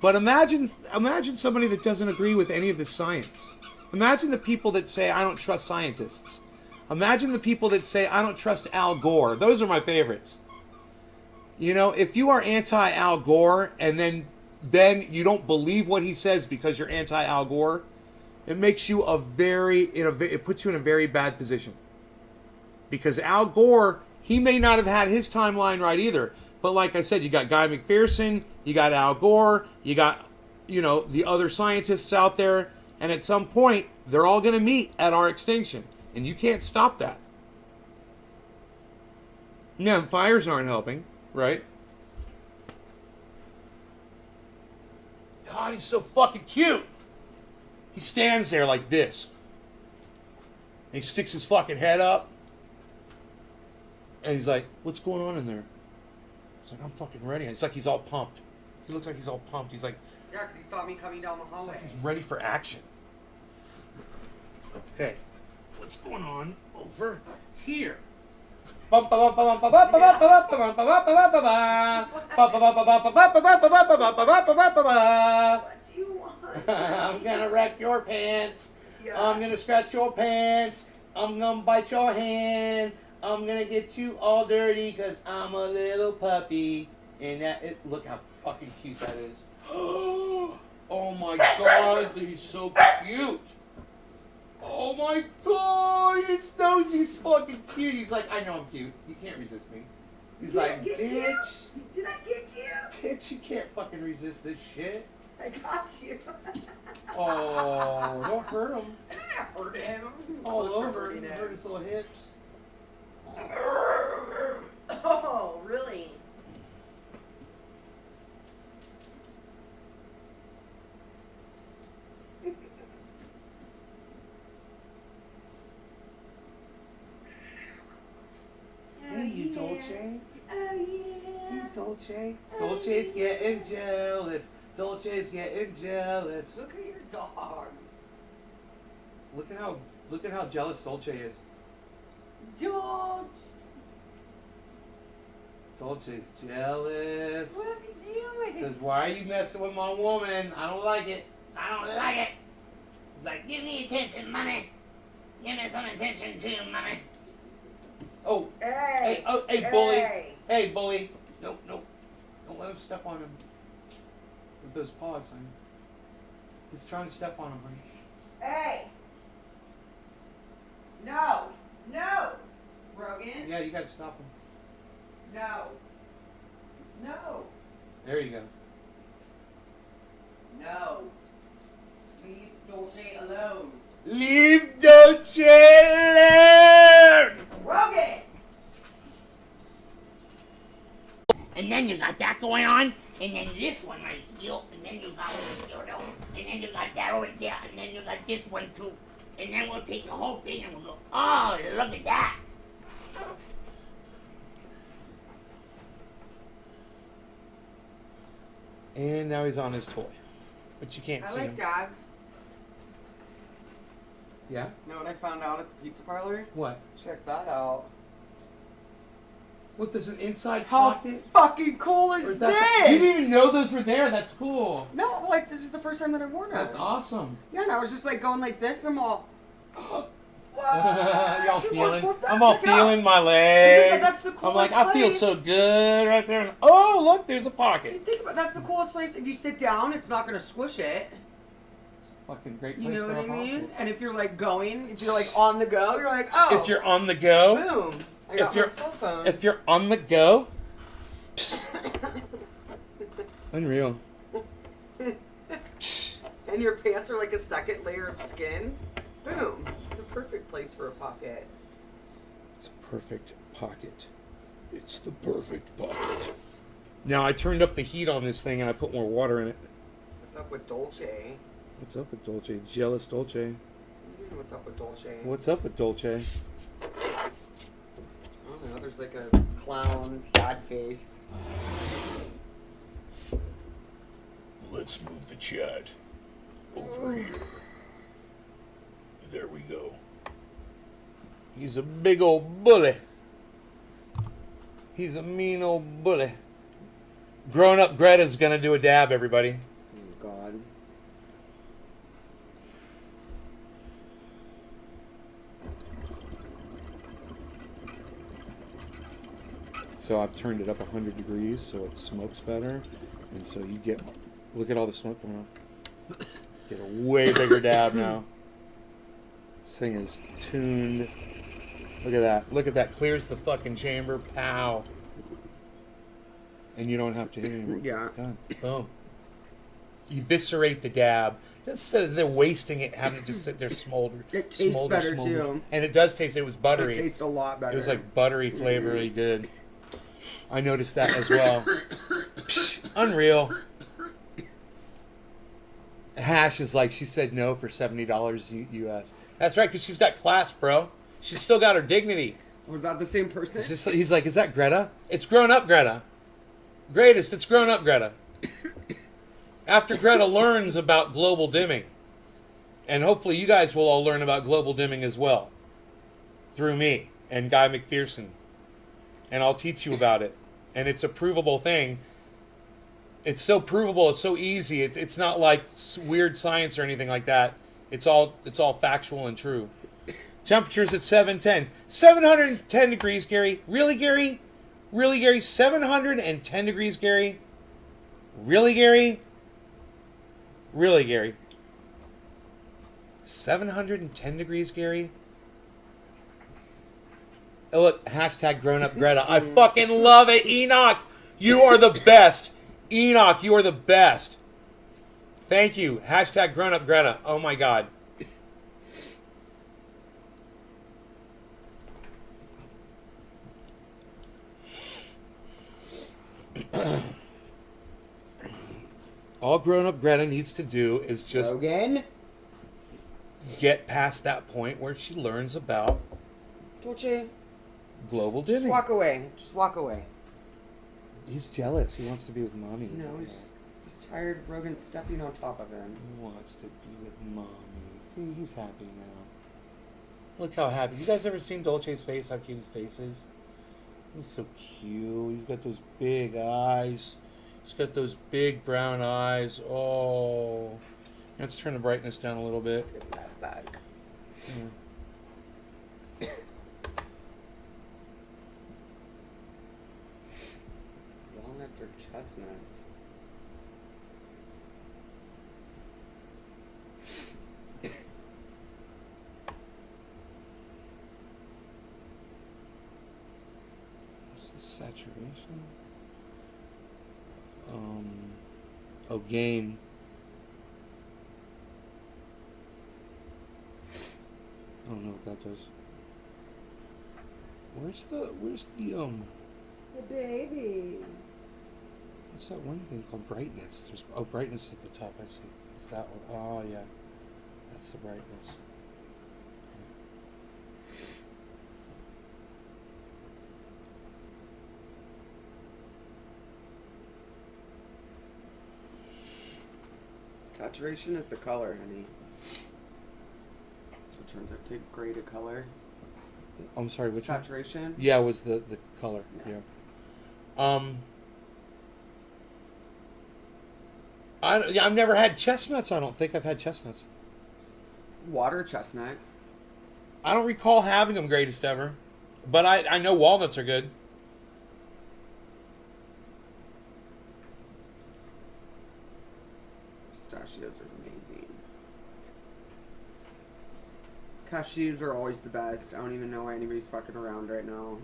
But imagine somebody that doesn't agree with any of the science. Imagine the people that say, I don't trust scientists. Imagine the people that say, I don't trust Al Gore. Those are my favorites. You know, if you are anti-Al Gore and then you don't believe what he says because you're anti-Al Gore, it makes you it puts you in a very bad position. Because Al Gore, he may not have had his timeline right either. But like I said, you got Guy McPherson, you got Al Gore, you got, you know, the other scientists out there. And at some point, they're all going to meet at our extinction. And you can't stop that. No, fires aren't helping, right? God, he's so fucking cute. He stands there like this. And he sticks his fucking head up. And he's like, what's going on in there? He's like, I'm fucking ready. And it's like he's all pumped. He looks like he's all pumped. He's like... Yeah, because he saw me coming down the hallway. It's like he's ready for action. Okay. What's going on over here? What do you want? I'm gonna wreck your pants. Yeah. I'm gonna scratch your pants. I'm gonna bite your hand. I'm gonna get you all dirty because I'm a little puppy. And look how fucking cute that is. Oh my god, he's so cute. Oh my god, his nose, he's fucking cute. He's like, I know I'm cute. You can't resist me. He's like, bitch. Did I get you? Bitch, you can't fucking resist this shit. I got you. Oh, don't hurt him. I didn't hurt him. All over. He hurt his little hips. Oh, really? Hey, you Dolce. Oh, yeah. Hey, Dolce. Dolce's getting jealous. Dolce's getting jealous. Look at your dog. Look at how jealous Dolce is. George. Dolce's jealous. What is he doing? Says, why are you messing with my woman? I don't like it. I don't like it. He's like, give me attention, mommy. Give me some attention too, mommy. Oh, Hey. hey, bully. Hey, bully. Nope. Don't let him step on him. With those paws, honey. He's trying to step on him, honey. Hey. No. Rogan. Yeah, you gotta stop him. No. There you go. No. Leave Dolce alone. Leave Dolce alone! Rogan! And then you got that going on, and then this one right here, and and then you got this dildo, and then you got that over there, and then you got this one too. And then we'll take the whole thing and we'll go, oh, look at that. And now he's on his toy. But you can't I see like him. dabs. Yeah? You know what I found out at the pizza parlor? What? Check that out. What, there's an inside How pocket? fucking cool is Or this? that's- You didn't even know those were there. That's cool. No, like this is the first time that I've worn it. That's awesome. Yeah, and I was just like going like this, and I'm all. Y'all Dude, feeling? what the- I'm all check it out. feeling my leg. That's the I'm like, coolest I feel place. so good right there. And oh, look, there's a You pocket. think about that's the coolest place. If you sit down, it's not gonna squish it. It's a fucking great You place know for what a I mean? pocket. And if you're like going, if you're like on the go, you're like, oh. If you're on the go, boom. I got if you're my cell phone. if you're on the go, psst. Unreal. Psst. And your pants are like a second layer of skin. Boom. It's a perfect place for a pocket. It's a perfect pocket. It's the perfect pocket. Now I turned up the heat on this thing and I put more water in it. What's up with Dolce? What's up with Dolce? Jealous Dolce. You know what's up with Dolce? What's up with Dolce? I don't know. There's like a clown, sad face. Let's move the chat over here. There we go. He's a big old bully. He's a mean old bully. Grown up Greta's gonna do a dab, everybody. Oh, God. So I've turned it up 100 degrees so it smokes better. And so you get, look at all the smoke coming out. Get a way bigger dab now. This thing is tuned. Look at that. Look at that. Clears the fucking chamber. Pow. And you don't have to hit it anymore. Yeah. Done. Boom. Eviscerate the dab. Instead of they're wasting it, having it just sit there smolder. It tastes better, too. And it does taste. It was buttery. It tastes a lot better. It was like buttery, flavory, good. I noticed that as well. Psh, unreal. Hash is like, she said no for $70 US. That's right, because she's got class, bro. She's still got her dignity. Was that the same person? He's like, is that Greta? It's grown up Greta. Greatest, it's grown up Greta. After Greta learns about global dimming. And hopefully you guys will all learn about global dimming as well. Through me and Guy McPherson. And I'll teach you about it. And it's a provable thing. It's so provable. It's so easy. It's not like weird science or anything like that. It's all factual and true. Temperatures at 710. 710 degrees, Gary. Really, Gary? Really, Gary? 710 degrees, Gary? Really, Gary? Really, Gary? 710 degrees, Gary? Oh, look, hashtag grown up Greta. I fucking love it. Enoch, you are the best. Enoch, you are the best. Thank you. Hashtag grown up Greta. Oh my God. All grown up Greta needs to do is just Logan? get past that point where she learns about Dolce? global Just dimming. walk away. Just walk away. He's jealous. He wants to be with mommy. No, he's tired of Rogan stepping on top of him. He wants to be with mommy. See, he's happy now. Look how happy. You guys ever seen Dolce's face? How cute his face is? He's so cute. He's got those big eyes. He's got those big brown eyes. Oh. Let's turn the brightness down a little bit. Get that back. Yeah. Walnuts or chestnuts? What's the saturation? Oh, gain. I don't know what that does. Where's the The baby. What's that one thing called brightness? There's brightness at the top. I see. It's that one. Oh yeah, that's the brightness. Saturation is the color, honey. So it turns out to Greta color. I'm sorry, which one? Saturation? Yeah, was the color. Yeah. Yeah. I've never had chestnuts. I don't think I've had chestnuts. Water chestnuts. I don't recall having them greatest ever, but I know walnuts are good. Pistachios are amazing. Cashews are always the best. I don't even know why anybody's fucking around right now.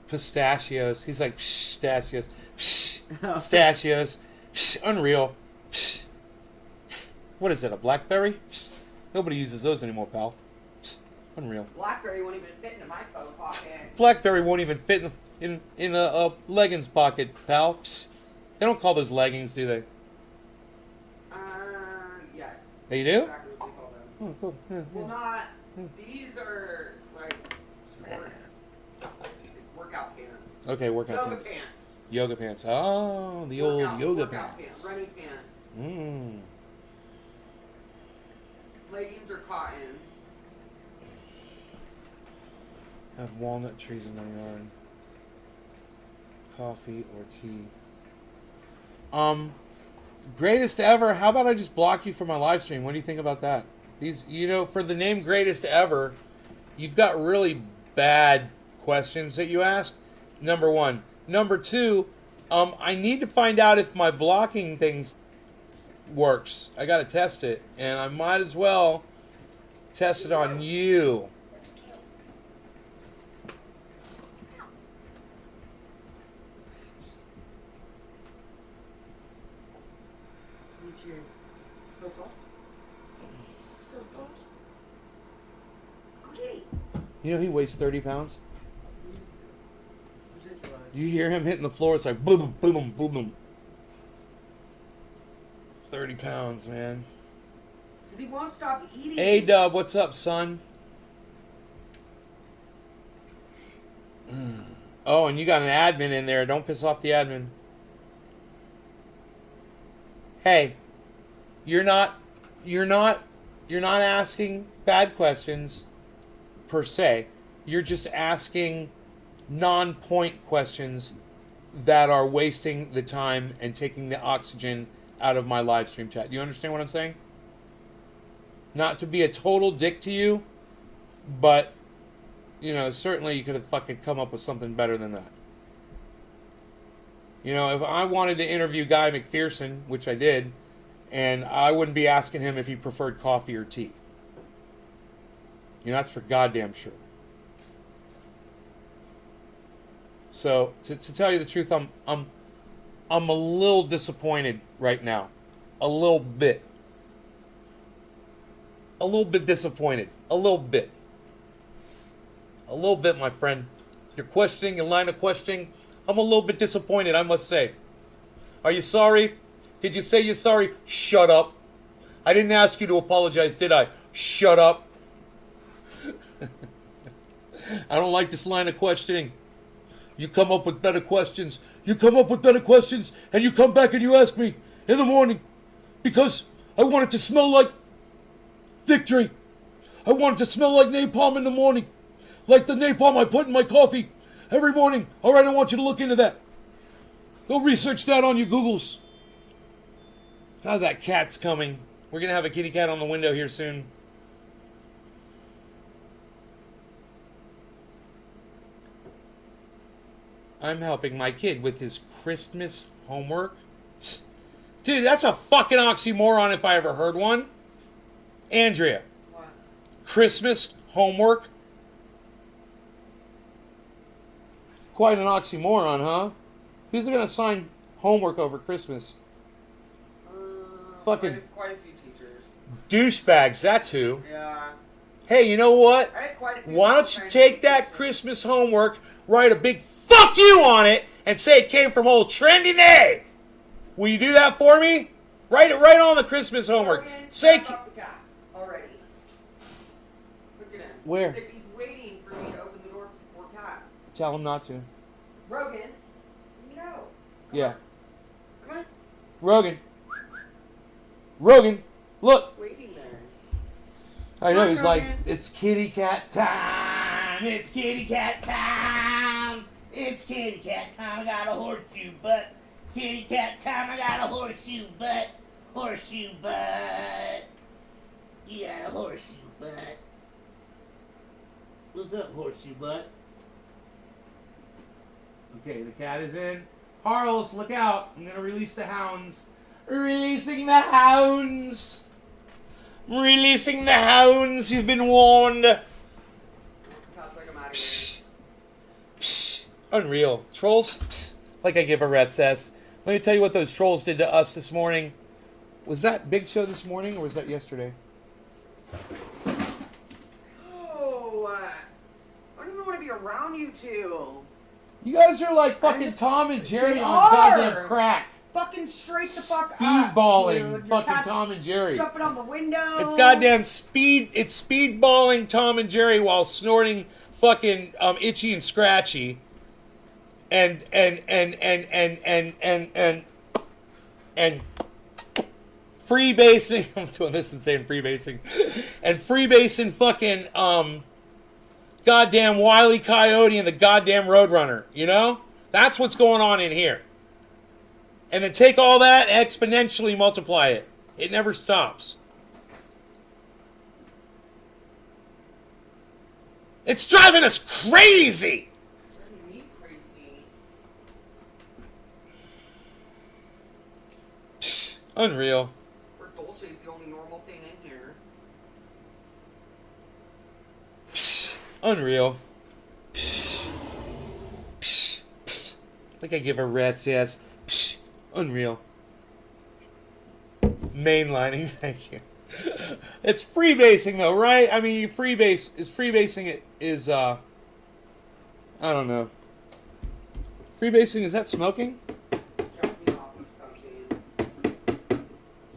Pistachios. He's like, pistachios. Pistachios. Unreal. What is it, a blackberry? Nobody uses those anymore, pal. Unreal. Blackberry won't even fit into my phone pocket. Blackberry won't even fit in a leggings pocket, pal. They don't call those leggings, do they? Yes. They do? Exactly what they call them. Oh, cool. Yeah, Well, yeah. not. These are like sports workout pants. Okay, workout Yoga pants. pants. Yoga pants. Oh, the old yoga workout pants. Running pants. Mmm. Leggings are cotton. I have walnut trees in my yard. Coffee or tea. Greatest ever. How about I just block you from my live stream? What do you think about that? These, for the name greatest ever, you've got really bad questions that you ask. Number one. Number two, I need to find out if my blocking things works. I got to test it, and I might as well test it on you. You know he weighs 30 pounds? Do you hear him hitting the floor? It's like boom, boom, boom, boom, boom. 30 pounds, man. Because he won't stop eating. A-Dub, what's up, son? Oh, and you got an admin in there. Don't piss off the admin. Hey, you're not asking bad questions per se. You're just asking non-point questions that are wasting the time and taking the oxygen out of my live stream chat. You understand what I'm saying? Not to be a total dick to you, but certainly you could have fucking come up with something better than that. If I wanted to interview Guy McPherson, which I did, and I wouldn't be asking him if he preferred coffee or tea. That's for goddamn sure. So to tell you the truth, I'm a little disappointed right now. A little bit disappointed. A little bit, my friend. Your questioning, your line of questioning, I'm a little bit disappointed, I must say. Are you sorry? Did you say you're sorry? Shut up. I didn't ask you to apologize, did I? Shut up. I don't like this line of questioning. You come up with better questions. You come up with better questions, and you come back and you ask me in the morning because I want it to smell like victory. I want it to smell like napalm in the morning. Like the napalm I put in my coffee every morning. All right, I want you to look into that. Go research that on your Googles. Now that cat's coming. We're going to have a kitty cat on the window here soon. I'm helping my kid with his Christmas homework. Dude, that's a fucking oxymoron if I ever heard one. Andrea. What? Christmas homework? Quite an oxymoron, huh? Who's going to sign homework over Christmas? Fucking quite a few teachers. Douchebags, that's who. Yeah. Hey, you know what? I had quite a few. Why don't you take that Christmas homework, write a big fuck you on it, and say it came from old Trendy Nay? Will you do that for me? Write it right on the Christmas homework. Rogan, Say, shut up the cat already. Look at him. Where? He's waiting for me to open the door for cat. tell him not to. Rogan, no. Yeah. Come on. Rogan. Rogan, look. Waiting there. I know, Come on, he's like, Rogan. it's kitty cat time. It's kitty cat time. It's kitty cat time, I got a horseshoe butt. Kitty cat time, I got a horseshoe butt. Horseshoe butt. You got a horseshoe butt. What's up, horseshoe butt? Okay, the cat is in. Harles, look out. I'm going to release the hounds. Releasing the hounds. Releasing the hounds. You've been warned. Cat's like, I'm out of here. Psh. Psh. Unreal. Trolls, psh. Like I give a rat's ass. Let me tell you what those trolls did to us this morning. Was that Big Show this morning or was that yesterday? Oh, I don't even want to be around you two. You guys are like fucking Tom and Jerry They on are. goddamn crack. Fucking straight the fuck up, Speedballing dude. Your fucking cat's Tom and Jerry. jumping on the window. It's goddamn it's speedballing Tom and Jerry while snorting fucking Itchy and Scratchy. And freebasing. I'm doing this and saying freebasing. And freebasing fucking goddamn Wile E. Coyote and the goddamn Roadrunner. You know? That's what's going on in here. And then take all that and exponentially multiply it. It never stops. It's driving us crazy. Driving me crazy. Psh, unreal. Or Dolce's the only normal thing in here. Psh, unreal. Psh, psh, psh. Like I give a rat's ass. Psh, unreal. Mainlining, thank you. It's freebasing though, right? I mean, you freebasing it is I don't know. Freebasing, is that smoking? Jumping off of something.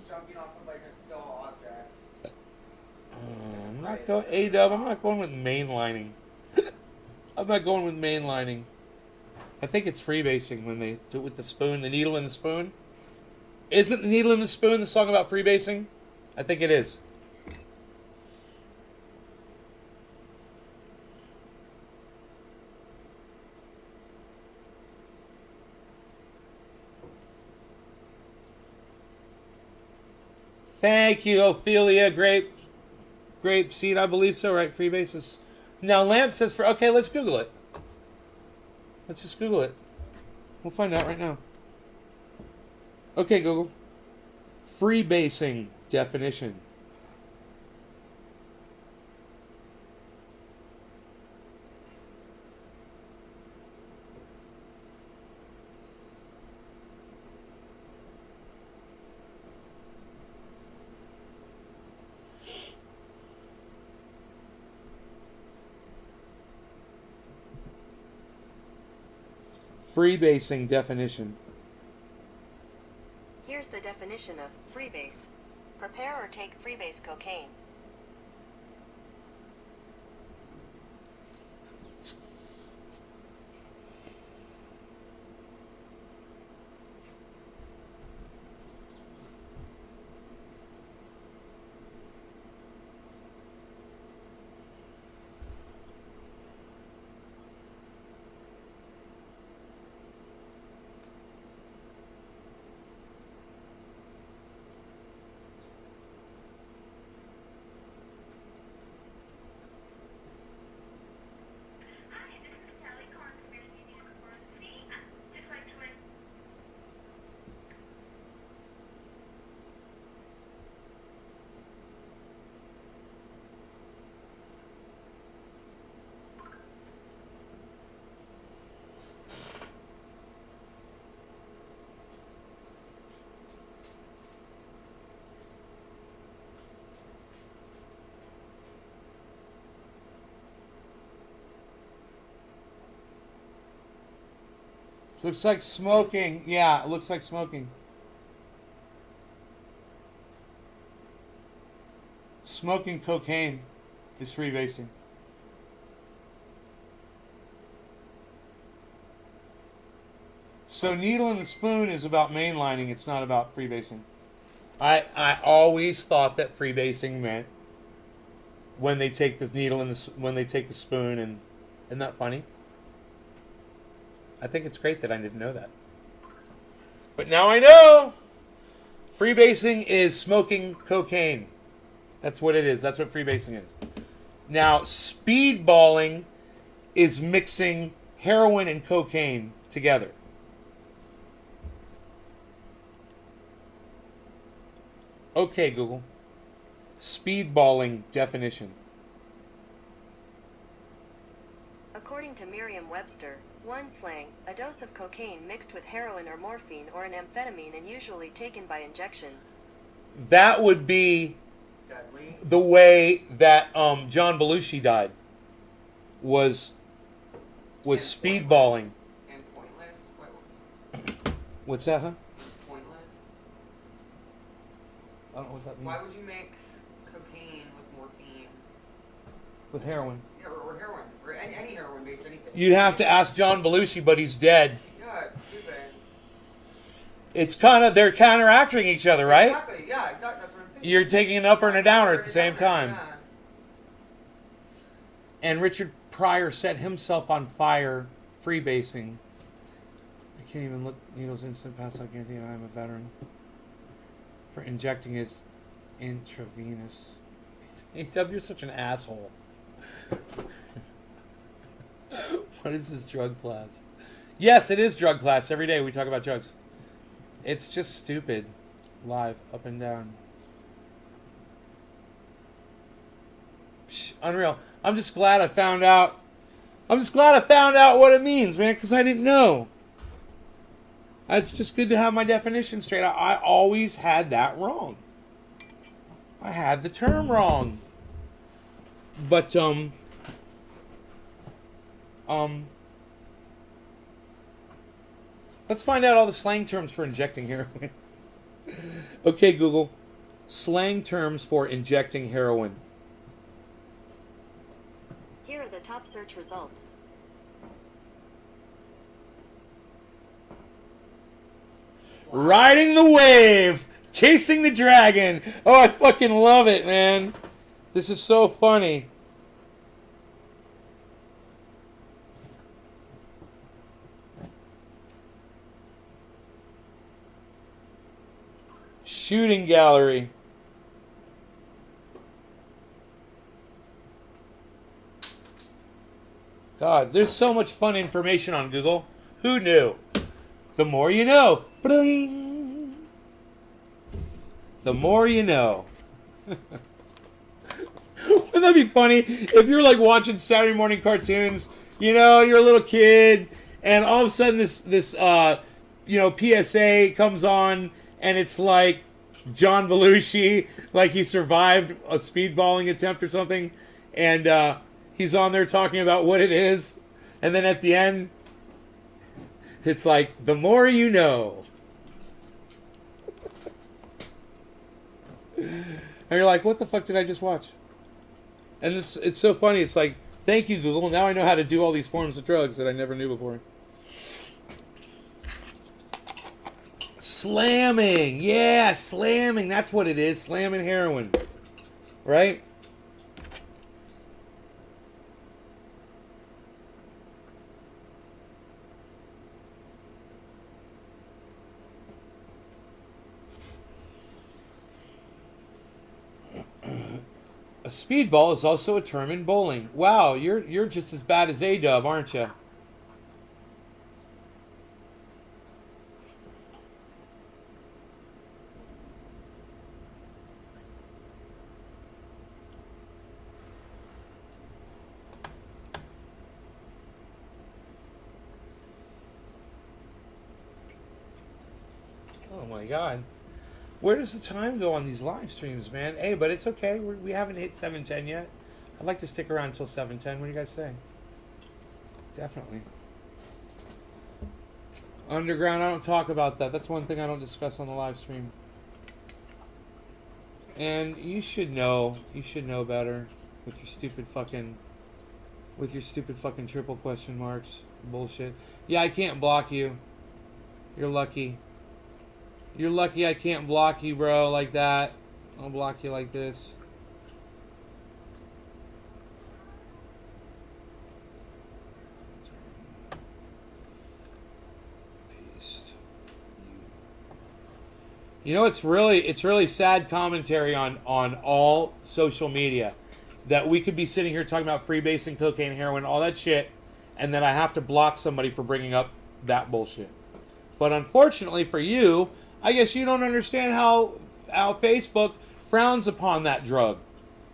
Jumping off of like a still object. I'm not going A-dub, I'm not going with mainlining. I'm not going with mainlining. I think it's freebasing when they do it with the spoon, the needle and the spoon. Isn't the needle and the spoon the song about freebasing? I think it is. Thank you, Ophelia. Grape seed, I believe so, right? Freebases. Now, Lamp says for... Okay, let's Google it. Let's just Google it. We'll find out right now. Okay, Google. Freebasing definition. Freebasing definition. Here's the definition of freebase. Prepare or take freebase cocaine. Looks like smoking. Yeah, it looks like smoking. Smoking cocaine is freebasing. So needle in the spoon is about mainlining. It's not about freebasing. I always thought that freebasing meant when they take this needle in when they take the spoon, and isn't that funny? I think it's great that I didn't know that. But now I know. Freebasing is smoking cocaine. That's what it is. That's what freebasing is. Now, speedballing is mixing heroin and cocaine together. Okay, Google. Speedballing definition. According to Merriam-Webster, one slang, a dose of cocaine mixed with heroin or morphine or an amphetamine and usually taken by injection. That would be Deadly. the way that John Belushi died. Was And speedballing. And pointless. What's that, huh? Pointless. I don't know what that means. Why would you mix cocaine with morphine? With heroin. Yeah, or heroin. Or any heroin based anything. You'd have to ask John Belushi, but he's dead. Yeah, it's stupid. It's kind of, they're counteracting each other, right? Exactly, yeah, exactly. That's what I'm saying. You're taking an upper and a downer at the same time. Yeah. And Richard Pryor set himself on fire freebasing. I can't even look needles instant pass. I guarantee I'm a veteran. For injecting his intravenous. Dub, you're such an asshole. What is this drug class? Yes, it is drug class. Every day we talk about drugs. It's just stupid. Live, up and down. Psh, unreal. I'm just glad I found out. I'm just glad I found out what it means, man, because I didn't know. It's just good to have my definition straight. I always had that wrong. I had the term wrong. But, let's find out all the slang terms for injecting heroin. Okay, Google. Slang terms for injecting heroin. Here are the top search results. Riding the wave, chasing the dragon. Oh, I fucking love it, man. This is so funny. Shooting gallery. God, there's so much fun information on Google. Who knew? The more you know. Bling. The more you know. Wouldn't that be funny if you're like watching Saturday morning cartoons? You know, you're a little kid, and all of a sudden this PSA comes on, and it's like John Belushi, like he survived a speedballing attempt or something, and he's on there talking about what it is, and then at the end, it's like, the more you know. And you're like, what the fuck did I just watch? And it's so funny. It's like, thank you, Google. Now I know how to do all these forms of drugs that I never knew before. Slamming. Yeah, slamming. That's what it is. Slamming heroin. Right? A speedball is also a term in bowling. Wow, you're just as bad as A-Dub, aren't you? Oh my God. Where does the time go on these live streams, man? Hey, but it's okay. We haven't hit 7:10 yet. I'd like to stick around until 7:10. What do you guys say? Definitely. Underground, I don't talk about that. That's one thing I don't discuss on the live stream. And you should know better with your stupid fucking triple question marks bullshit. Yeah, I can't block you. You're lucky. You're lucky I can't block you, bro, like that. I'll block you like this. Paste. You know, it's really sad commentary on all social media that we could be sitting here talking about freebasing, cocaine, heroin, all that shit, and then I have to block somebody for bringing up that bullshit. But unfortunately for you, I guess you don't understand how Facebook frowns upon that drug.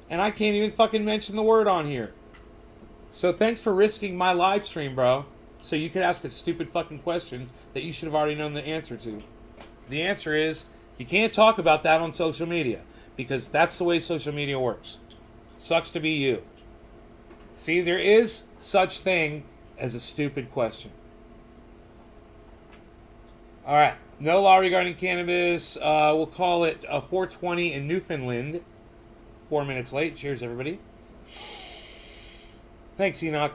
And I can't even fucking mention the word on here. So thanks for risking my live stream, bro. So you could ask a stupid fucking question that you should have already known the answer to. The answer is, you can't talk about that on social media. Because that's the way social media works. Sucks to be you. See, there is such thing as a stupid question. Alright. No law regarding cannabis. We'll call it 4:20 in Newfoundland. 4 minutes late. Cheers, everybody. Thanks, Enoch.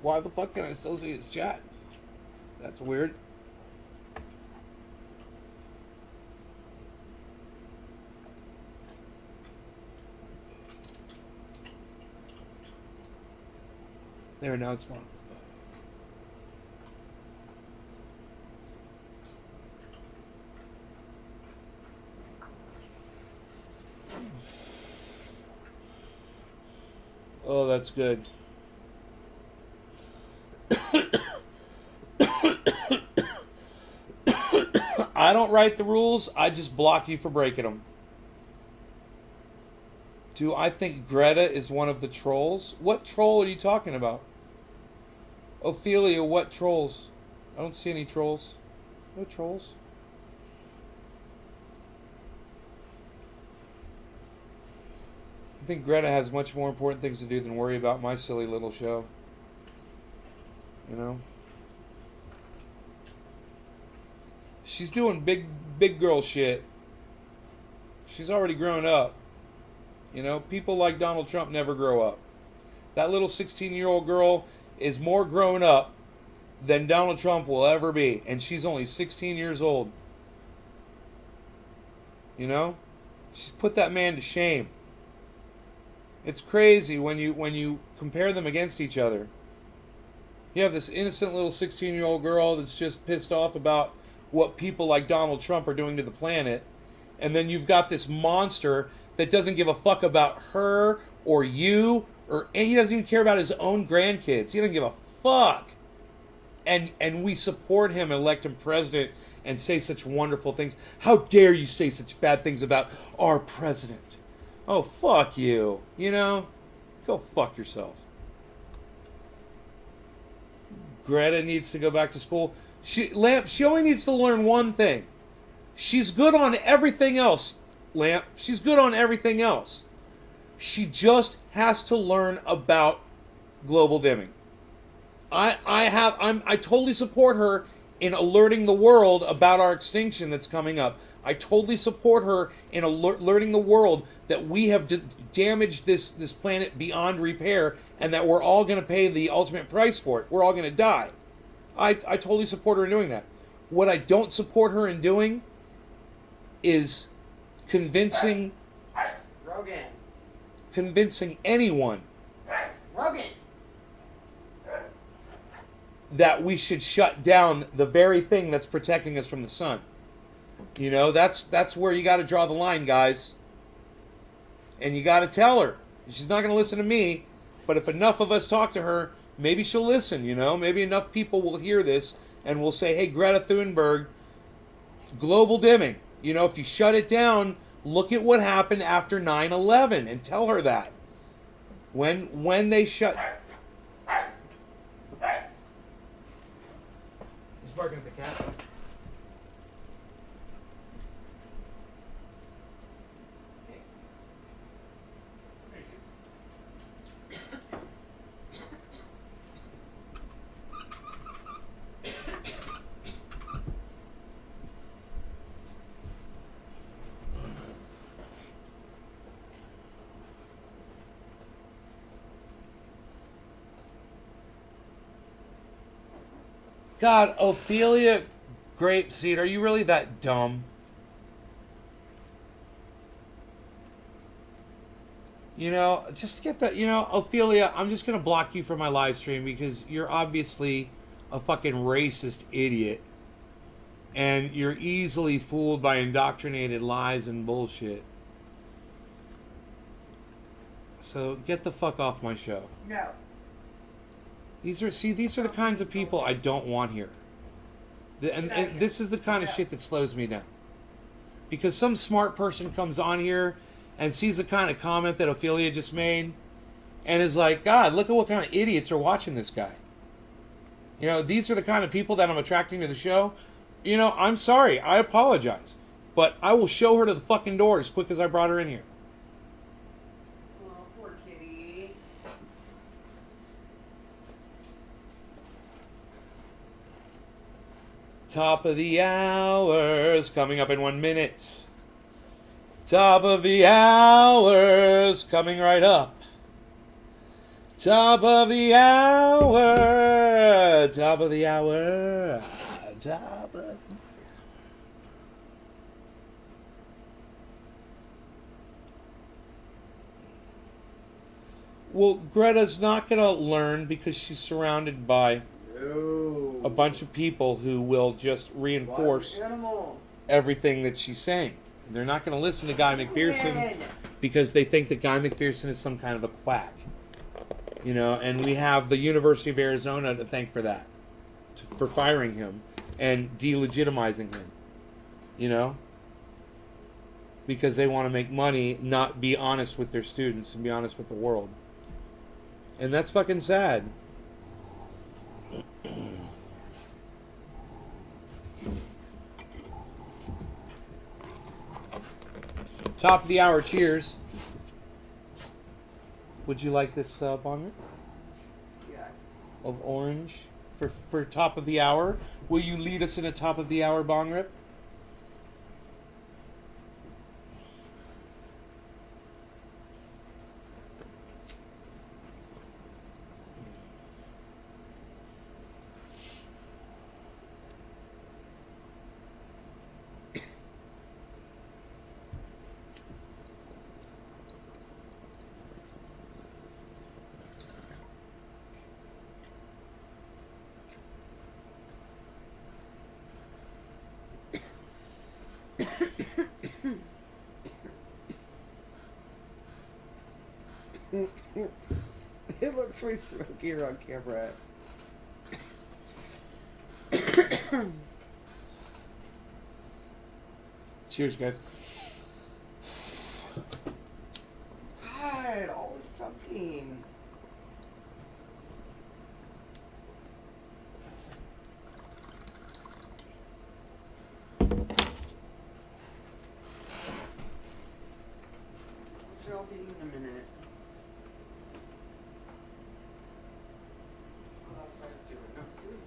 Why the fuck can I still see his chat? That's weird. There, now it's gone. Oh, that's good. I don't write the rules, I just block you for breaking them. Do I think Greta is one of the trolls? What troll are you talking about? Ophelia, what trolls? I don't see any trolls. No trolls. I think Greta has much more important things to do than worry about my silly little show. You know? She's doing big girl shit. She's already grown up. You know, people like Donald Trump never grow up. That little 16-year-old girl is more grown up than Donald Trump will ever be. And she's only 16 years old. You know? She's put that man to shame. It's crazy when you compare them against each other. You have this innocent little 16-year-old girl that's just pissed off about what people like Donald Trump are doing to the planet. And then you've got this monster that doesn't give a fuck about her or you, and he doesn't even care about his own grandkids. He doesn't give a fuck. And we support him and elect him president and say such wonderful things. How dare you say such bad things about our president? Oh, fuck you. You know? Go fuck yourself. Greta needs to go back to school. She only needs to learn one thing. She's good on everything else, Lamp. She's good on everything else. She just has to learn about global dimming. I totally support her in alerting the world about our extinction that's coming up. I totally support her in alerting the world that we have damaged this planet beyond repair and that we're all going to pay the ultimate price for it. We're all going to die. I totally support her in doing that. What I don't support her in doing is convincing anyone that we should shut down the very thing that's protecting us from the sun. You know, that's where you got to draw the line, guys. And you got to tell her. She's not going to listen to me, but if enough of us talk to her, maybe she'll listen, you know? Maybe enough people will hear this and will say, hey, Greta Thunberg, global dimming. You know, if you shut it down, look at what happened after 9/11 and tell her that. When they shut... This barking at the cat. God, Ophelia Grapeseed, are you really that dumb? You know, just get that. You know, Ophelia, I'm just going to block you from my live stream because you're obviously a fucking racist idiot. And you're easily fooled by indoctrinated lies and bullshit. So get the fuck off my show. No. These are the kinds of people I don't want here. And this is the kind of shit that slows me down. Because some smart person comes on here and sees the kind of comment that Ophelia just made and is like, God, look at what kind of idiots are watching this guy. You know, these are the kind of people that I'm attracting to the show. You know, I'm sorry. I apologize. But I will show her to the fucking door as quick as I brought her in here. Oh, poor kitty. Top of the hours coming up in 1 minute. Top of the hours coming right up. Top of the hour. Top of the hour. Top of... Well, Greta's not going to learn because she's surrounded by a bunch of people who will just reinforce everything that she's saying. They're not going to listen to Guy McPherson because they think that Guy McPherson is some kind of a quack. You know, and we have the University of Arizona to thank for that. For firing him and delegitimizing him. You know? Because they want to make money, not be honest with their students and be honest with the world. And that's fucking sad. Top of the hour, cheers. Would you like this bonger? Yes. Of orange for top of the hour? Will you lead us in a top of the hour bong rip? It looks way smokier on camera. Cheers, guys. God, always something. I'll get you in a minute. Oh, that's what I was doing. I was doing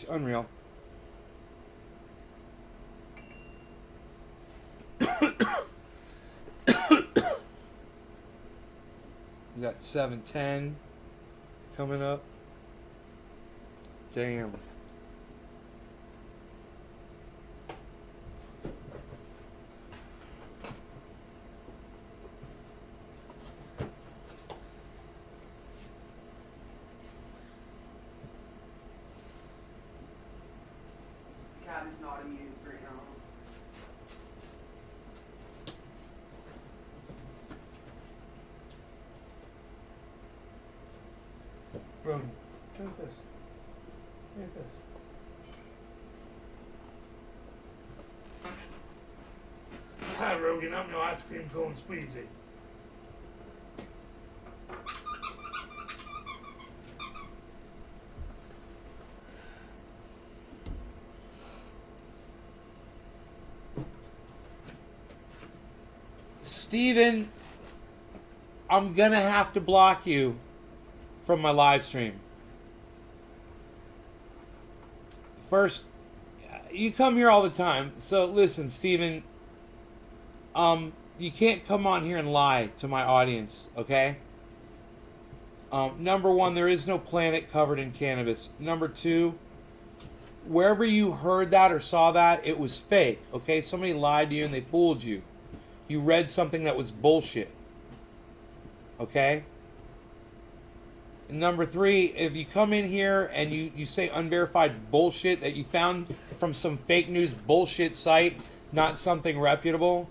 Unreal. We got 7:10 coming up. Damn. Cabby's not amused right now. Bro, look at this. Look at this. Rogan. I'm no ice cream cone squeezy. Steven, I'm gonna have to block you from my live stream. First, you come here all the time, so listen, Steven, you can't come on here and lie to my audience, okay? Number one, there is no planet covered in cannabis. Number two, wherever you heard that or saw that, it was fake, okay? Somebody lied to you and they fooled you. You read something that was bullshit. Okay? And number three, if you come in here and you say unverified bullshit that you found from some fake news bullshit site, not something reputable,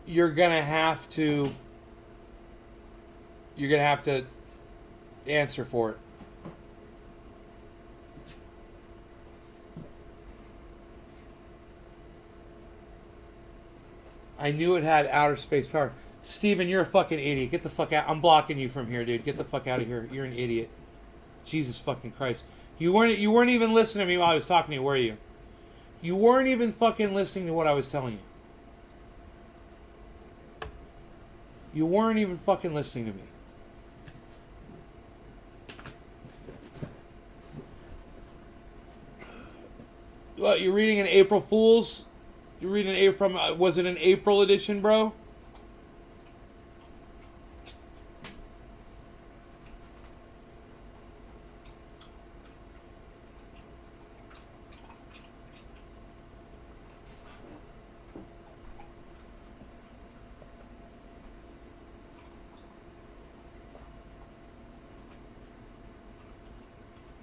you're gonna have to answer for it. I knew it had outer space power. Steven, you're a fucking idiot. Get the fuck out. I'm blocking you from here, dude. Get the fuck out of here. You're an idiot. Jesus fucking Christ. You weren't even listening to me while I was talking to you, were you? You weren't even fucking listening to what I was telling you. You weren't even fucking listening to me. What, you're reading an April Fool's? You're reading from, was it an April edition, bro?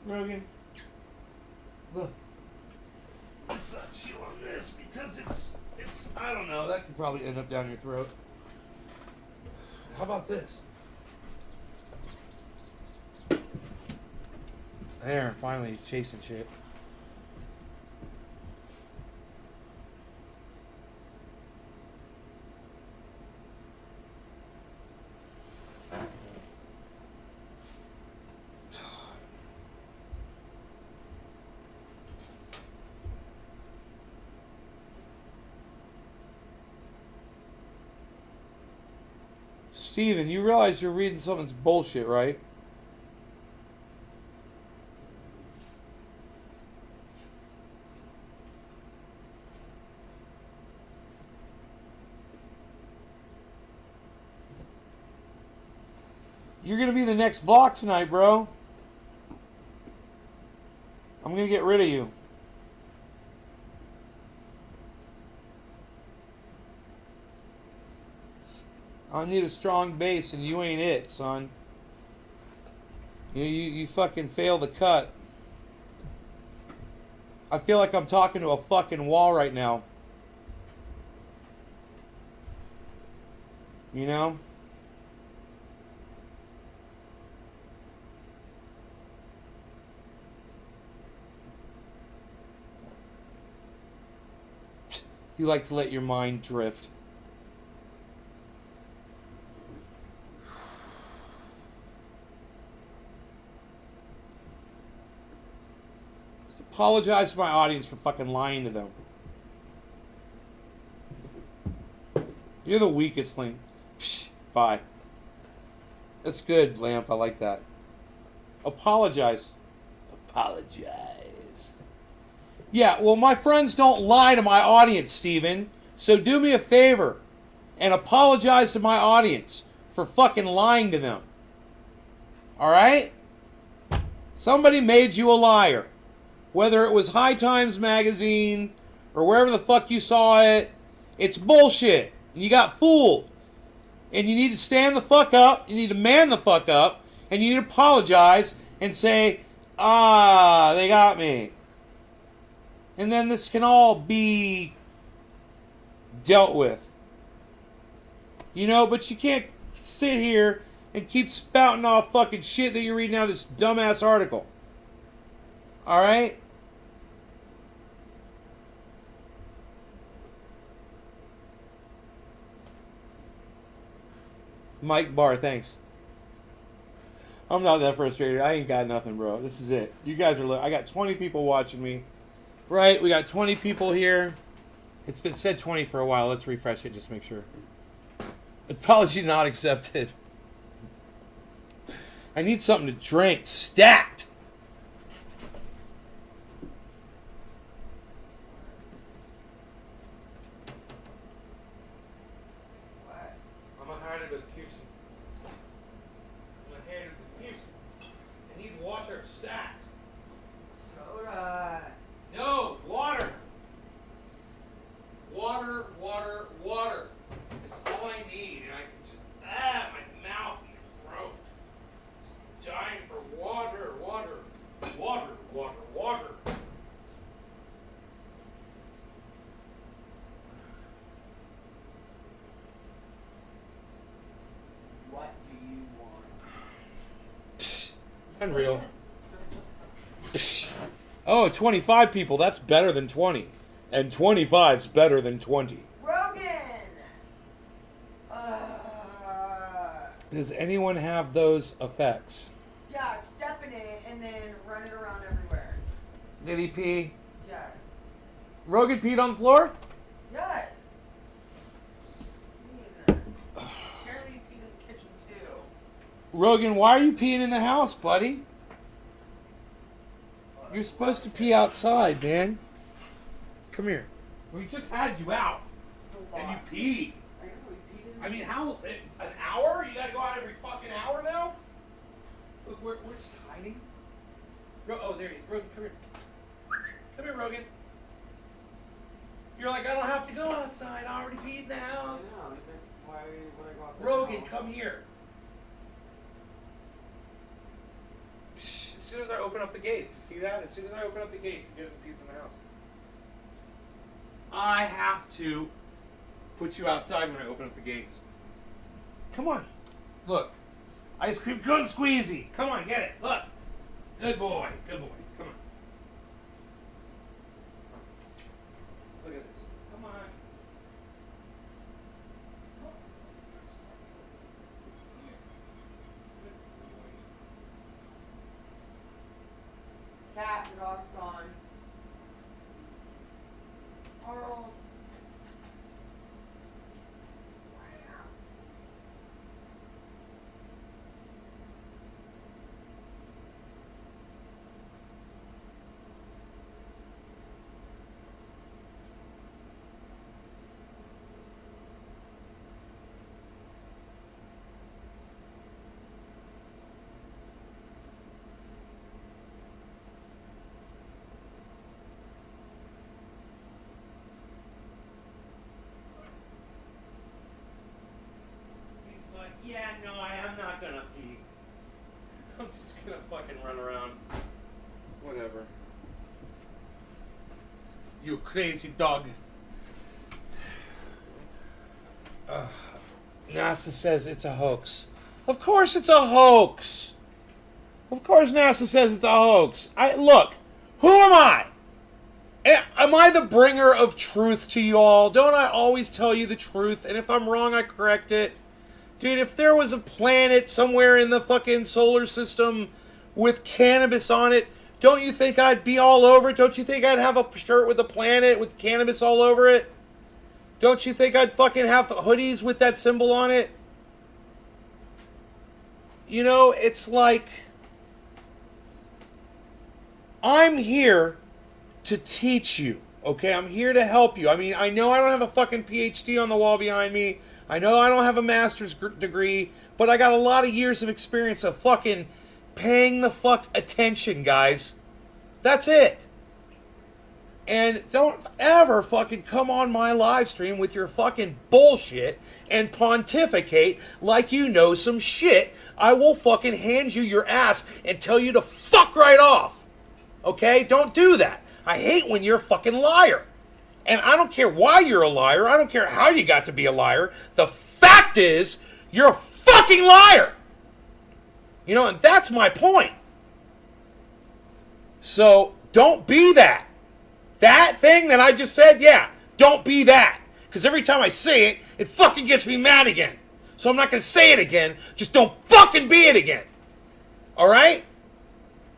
Rogan, look. Let's not chew on this because it's I don't know, that could probably end up down your throat. How about this? There, finally he's chasing shit. Steven, you realize you're reading something's bullshit, right? You're gonna be the next block tonight, bro. I'm gonna get rid of you. I need a strong base, and you ain't it, son. You fucking fail the cut. I feel like I'm talking to a fucking wall right now. You know? You like to let your mind drift. Apologize to my audience for fucking lying to them. You're the weakest link. Psh, bye. That's good, Lamp. I like that. Apologize. Apologize. Yeah, well, my friends don't lie to my audience, Steven. So do me a favor and apologize to my audience for fucking lying to them. Alright? Somebody made you a liar. Whether it was High Times Magazine or wherever the fuck you saw it, it's bullshit. And you got fooled. And you need to stand the fuck up, you need to man the fuck up, and you need to apologize and say, they got me. And then this can all be dealt with. You know, but you can't sit here and keep spouting off fucking shit that you're reading out of this dumbass article. Alright? Mike Barr, thanks. I'm not that frustrated. I ain't got nothing, bro. This is it. You guys are. I got 20 people watching me. Right? We got 20 people here. It's been said 20 for a while. Let's refresh it. Just make sure. Apology not accepted. I need something to drink. Stacked. What? I'm unhired with Pearson. I'm unhired with Pearson. I need water. Stacked. Soda. No, water. Water, water, water. It's all I need, and I can just my mouth and throat. Just dying for water, water, water, water, water. What do you want? Psst. Unreal. Psst. Oh, 25 people. That's better than 20. And 25's better than 20. Rogan! Does anyone have those effects? Yeah, step in it and then run it around everywhere. Did he pee? Yes. Rogan peed on the floor? Yes. Apparently you peed in the kitchen too. Rogan, why are you peeing in the house, buddy? You're supposed to pee outside, man. Come here. We just had you out, It's a lot. and you peed. I know, we peed in I mean, how? An hour? You gotta go out every fucking hour now? Look, where's he hiding? Oh, there he is. Rogan, come here. Come here, Rogan. You're like, I don't have to go outside. I already peed in the I house. know, he's like, why would I go outside? Rogan, now? come here. Psh, as soon as I open up the gates, you see that? As soon as I open up the gates, he goes and pees in the house. I have to put you outside when I open up the gates. Come on. Look. Ice cream cone squeezy. Come on, get it. Look. Good boy. Good boy. Come on. Look at this. Come on. Cat, the dog's gone. Charles. He's like, yeah, no, I'm not gonna pee. I'm just gonna fucking run around. Whatever. You crazy dog. NASA says it's a hoax. Of course it's a hoax. Of course NASA says it's a hoax. Look, who am I? Am I the bringer of truth to you all? Don't I always tell you the truth? And if I'm wrong, I correct it. Dude, if there was a planet somewhere in the fucking solar system with cannabis on it, don't you think I'd be all over it? Don't you think I'd have a shirt with a planet with cannabis all over it? Don't you think I'd fucking have hoodies with that symbol on it? You know, it's like, I'm here to teach you, okay? I'm here to help you. I mean, I know I don't have a fucking PhD on the wall behind me. I know I don't have a master's degree, but I got a lot of years of experience of fucking paying the fuck attention, guys. That's it. And don't ever fucking come on my live stream with your fucking bullshit and pontificate like you know some shit. I will fucking hand you your ass and tell you to fuck right off. Okay? Don't do that. I hate when you're a fucking liar. And I don't care why you're a liar. I don't care how you got to be a liar. The fact is, you're a fucking liar. You know, and that's my point. So, don't be that. That thing that I just said, yeah, don't be that. Because every time I say it, it fucking gets me mad again. So I'm not going to say it again. Just don't fucking be it again. All right?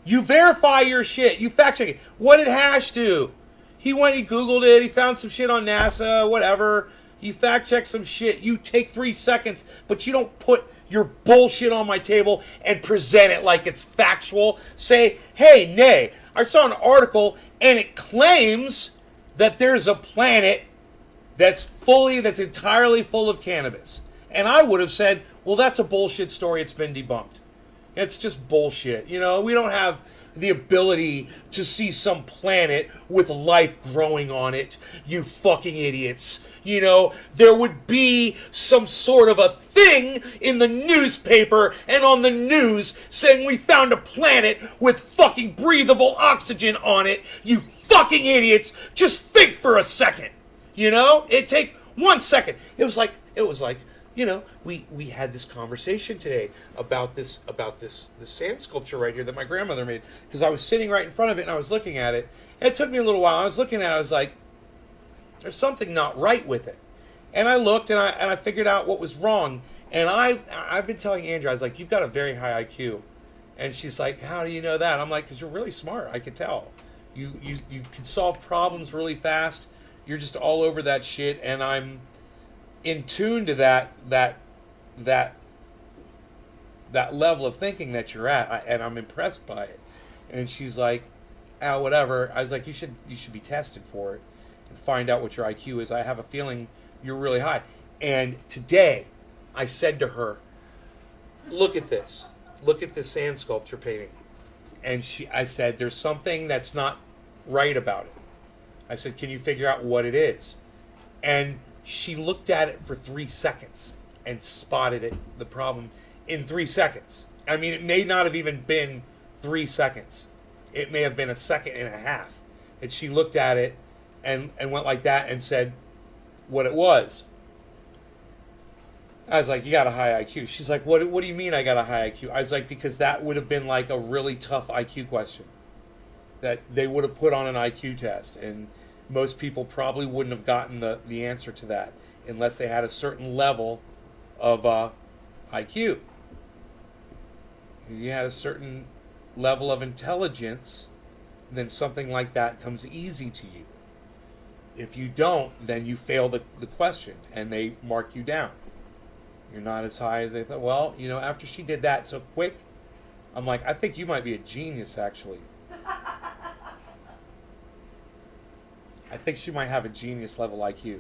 You verify your shit. You fact check it. What did Hash do? He went, he Googled it. He found some shit on NASA, whatever. He fact checked some shit. You take 3 seconds, but you don't put your bullshit on my table and present it like it's factual. Say, hey, nay, I saw an article and it claims that there's a planet that's entirely full of cannabis. And I would have said, well, that's a bullshit story. It's been debunked. It's just bullshit. You know, we don't have the ability to see some planet with life growing on it, you fucking idiots. You know, there would be some sort of a thing in the newspaper and on the news saying we found a planet with fucking breathable oxygen on it, you fucking idiots. Just think for a second. You know, it take 1 second. It was like, you know, we had this conversation today about this sand sculpture right here that my grandmother made, because I was sitting right in front of it and I was looking at it. And it took me a little while. I was looking at it. I was like, there's something not right with it. And I looked and I figured out what was wrong. And I've been telling Andrea, I was like, you've got a very high IQ. And she's like, how do you know that? I'm like, because you're really smart. I could tell. You can solve problems really fast. You're just all over that shit, and I'm in tune to that level of thinking that you're at, and I'm impressed by it. And she's like, oh, whatever. I was like, you should be tested for it and find out what your IQ is. I have a feeling you're really high. And today, I said to her, look at this. Look at this sand sculpture painting. And I said, there's something that's not right about it. I said, can you figure out what it is? And she looked at it for 3 seconds and spotted it, the problem, in 3 seconds. I mean, it may not have even been 3 seconds. It may have been a second and a half. And she looked at it and went like that and said what it was. I was like, you got a high IQ. She's like, what do you mean I got a high IQ? I was like, because that would have been like a really tough IQ question that they would have put on an IQ test, and most people probably wouldn't have gotten the answer to that unless they had a certain level of IQ. If you had a certain level of intelligence, then something like that comes easy to you. If you don't, then you fail the question and they mark you down. You're not as high as they thought. Well, you know, after she did that so quick, I'm like, I think you might be a genius, actually. I think she might have a genius level IQ.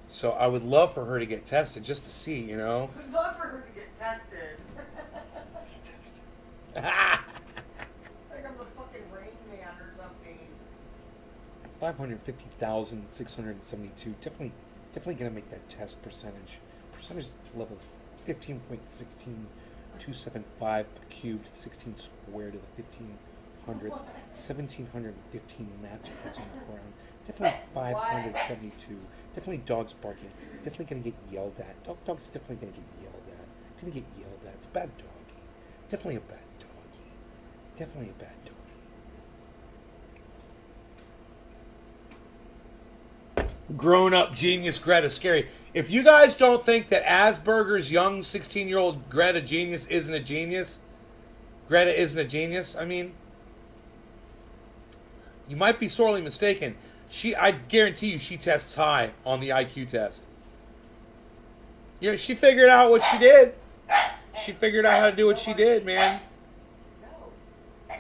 So I would love for her to get tested just to see, you know. I'd love for her to get tested. Like I'm the fucking Rain Man or something. 550,672. Definitely gonna make that test percentage. Percentage level is 15.16275 cubed, 16 squared to the 1500th, 1715 magic hits on the ground. Definitely 572. Definitely dogs barking. Definitely gonna get yelled at. Dog's definitely gonna get yelled at. Gonna get yelled at. It's a bad doggy. Definitely a bad doggy. Definitely a bad doggy. Grown-up genius Greta, scary. If you guys don't think that Asperger's young 16-year-old Greta genius isn't a genius, Greta isn't a genius, I mean, you might be sorely mistaken. I guarantee you she tests high on the IQ test. You know, she figured out what she did. She figured out how to do what she did, man.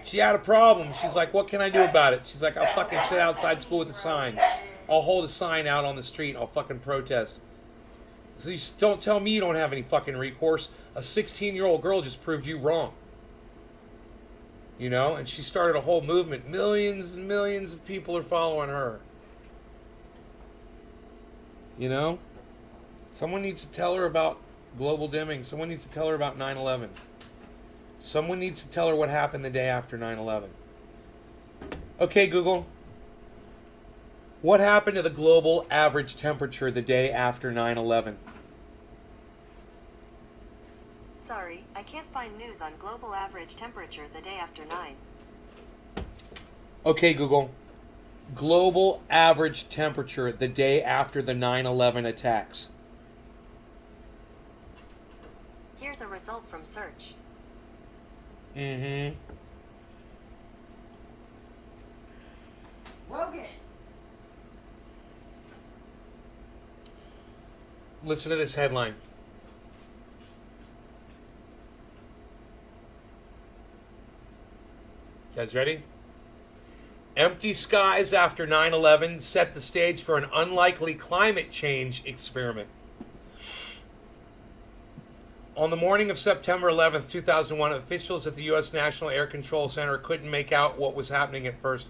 She had a problem. She's like, what can I do about it? She's like, I'll fucking sit outside school with a sign. I'll hold a sign out on the street. I'll fucking protest. So you don't tell me you don't have any fucking recourse. A 16-year-old girl just proved you wrong. You know? And she started a whole movement. Millions and millions of people are following her. You know? Someone needs to tell her about global dimming. Someone needs to tell her about 9/11. Someone needs to tell her what happened the day after 9/11. Okay, Google. What happened to the global average temperature the day after 9/11? Sorry, I can't find news on global average temperature the day after 9. Okay, Google. Global average temperature the day after the 9/11 attacks. Here's a result from search. Mm-hmm. Logan. Listen to this headline. Guys ready? Empty skies after 9/11 set the stage for an unlikely climate change experiment. On the morning of September 11th, 2001, officials at the U.S. National Air Control Center couldn't make out what was happening at first.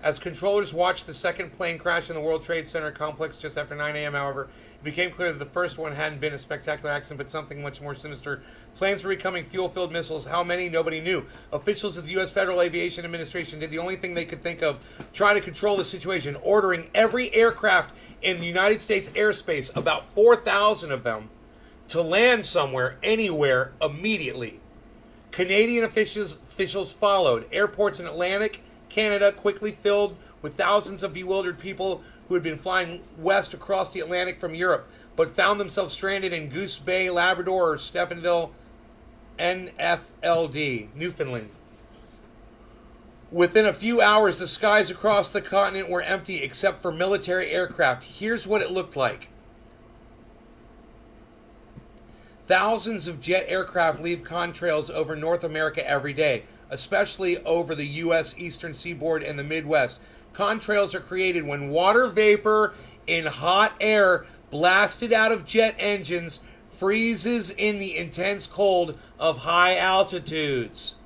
As controllers watched the second plane crash in the World Trade Center complex just after 9 a.m., however, it became clear that the first one hadn't been a spectacular accident, but something much more sinister. Planes were becoming fuel-filled missiles. How many? Nobody knew. Officials of the U.S. Federal Aviation Administration did the only thing they could think of, trying to control the situation, ordering every aircraft in the United States airspace, about 4,000 of them, to land somewhere, anywhere, immediately. Canadian officials followed. Airports in Atlantic Canada quickly filled with thousands of bewildered people who had been flying west across the Atlantic from Europe, but found themselves stranded in Goose Bay, Labrador, or Stephenville, NFLD, Newfoundland. Within a few hours, the skies across the continent were empty except for military aircraft. Here's what it looked like. Thousands of jet aircraft leave contrails over North America every day, especially over the U.S. eastern seaboard and the Midwest. Contrails are created when water vapor in hot air blasted out of jet engines freezes in the intense cold of high altitudes.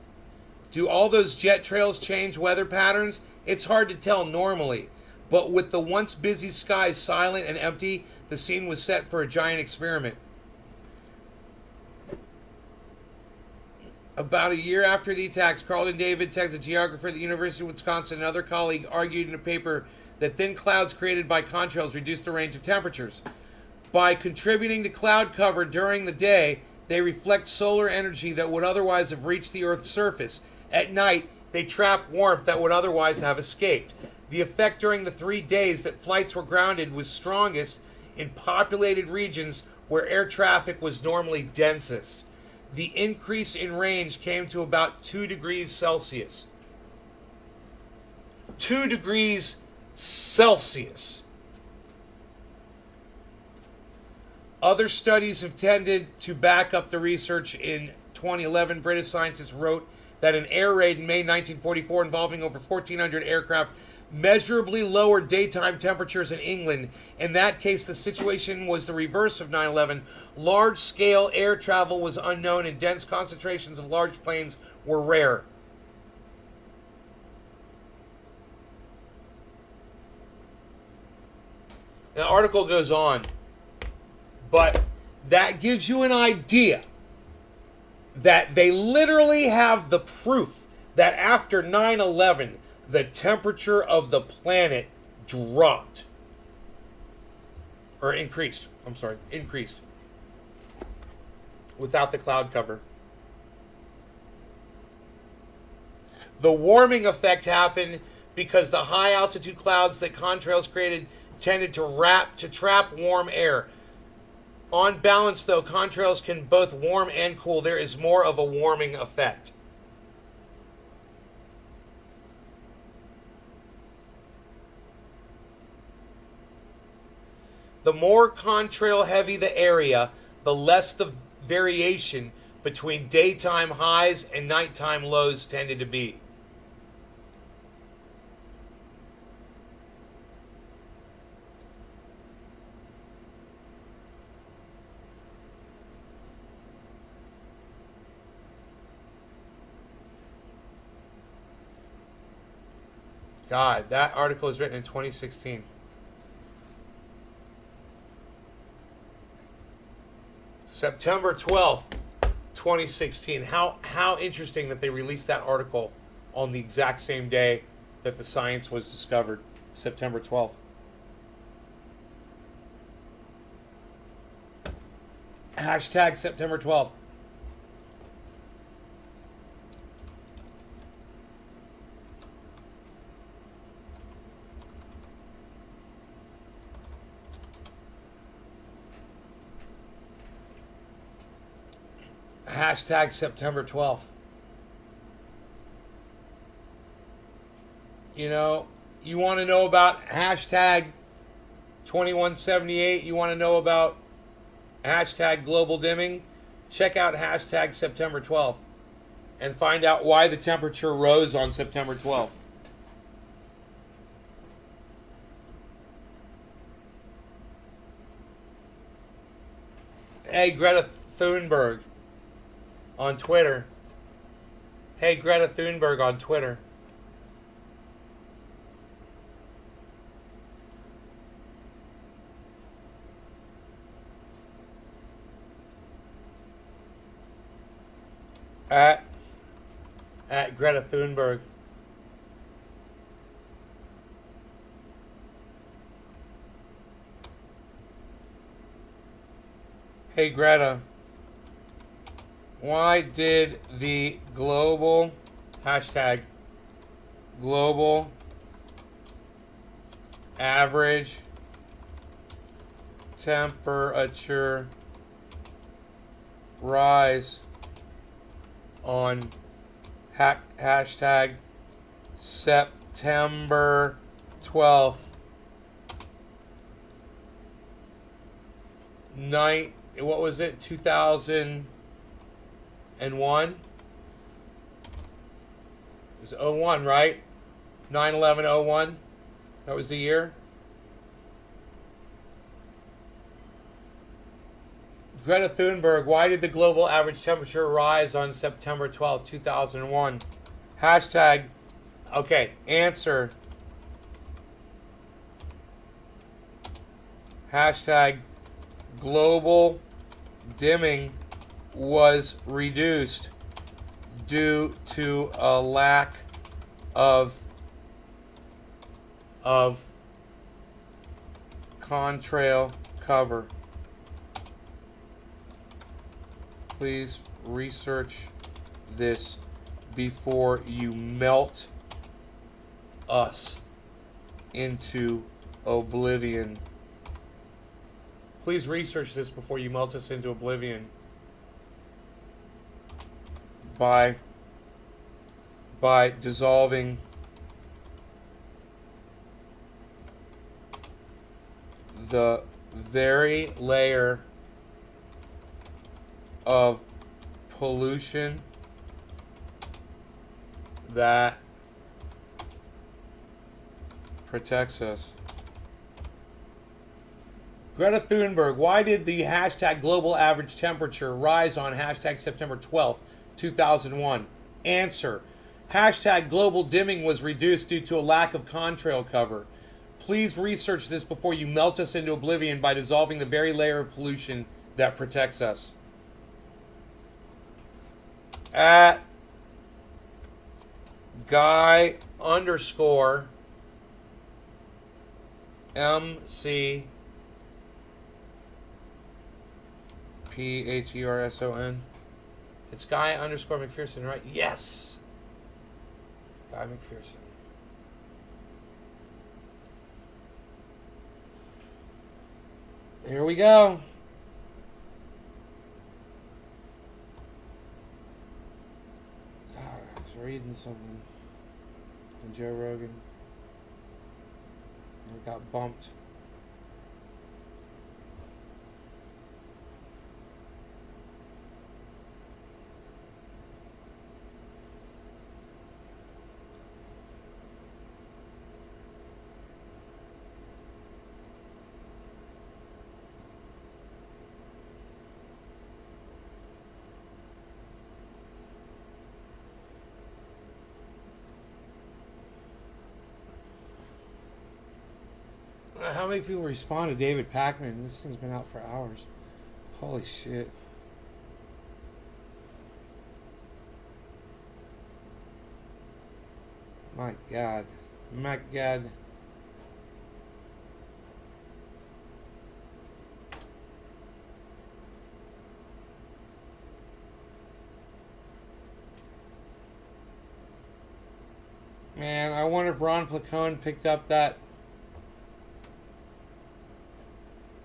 Do all those jet trails change weather patterns? It's hard to tell normally, but with the once busy skies silent and empty, the scene was set for a giant experiment. About a year after the attacks, Carlton David, a geographer at the University of Wisconsin, and another colleague argued in a paper that thin clouds created by contrails reduce the range of temperatures. By contributing to cloud cover during the day, they reflect solar energy that would otherwise have reached the Earth's surface. At night, they trap warmth that would otherwise have escaped. The effect during the 3 days that flights were grounded was strongest in populated regions where air traffic was normally densest. The increase in range came to about 2 degrees Celsius. 2 degrees Celsius. Other studies have tended to back up the research. In 2011, British scientists wrote that an air raid in May 1944 involving over 1,400 aircraft measurably lowered daytime temperatures in England. In that case, the situation was the reverse of 9/11. Large-scale air travel was unknown and dense concentrations of large planes were rare. The article goes on, but that gives you an idea that they literally have the proof that after 9/11, the temperature of the planet dropped. Or increased. Increased. Without the cloud cover. The warming effect happened because the high altitude clouds that contrails created tended to trap warm air. On balance, though, contrails can both warm and cool. There is more of a warming effect. The more contrail heavy the area, the less the variation between daytime highs and nighttime lows tended to be. God, that article was written in 2016. September 12th, 2016. How interesting that they released that article on the exact same day that the science was discovered, September 12th. Hashtag September 12th. Hashtag September 12th. You know, you want to know about hashtag 2178. You want to know about hashtag global dimming. Check out hashtag September 12th and find out why the temperature rose on September 12th. Hey, Greta Thunberg on Twitter. Hey, Greta Thunberg on Twitter. At Greta Thunberg. Hey, Greta. Why did the global hashtag global average temperature rise on hashtag September 12th night? What was it? 2001? It was 01, right? 9/11/01. That was the year. Greta Thunberg, why did the global average temperature rise on September 12th, 2001? Hashtag, okay, answer. Hashtag global dimming was reduced due to a lack of contrail cover. Please research this before you melt us into oblivion. Please research this before you melt us into oblivion. By dissolving the very layer of pollution that protects us. Greta Thunberg, why did the hashtag global average temperature rise on hashtag September 12th, 2001? Answer. Hashtag global dimming was reduced due to a lack of contrail cover. Please research this before you melt us into oblivion by dissolving the very layer of pollution that protects us. At Guy _ MC PHERSON. It's Guy _ McPherson, right? Yes! Guy McPherson. Here we go. I was reading something from Joe Rogan. And it got bumped. How many people respond to David Pakman? This thing's been out for hours. Holy shit. My God. My God. Man, I wonder if Ron Placone picked up that.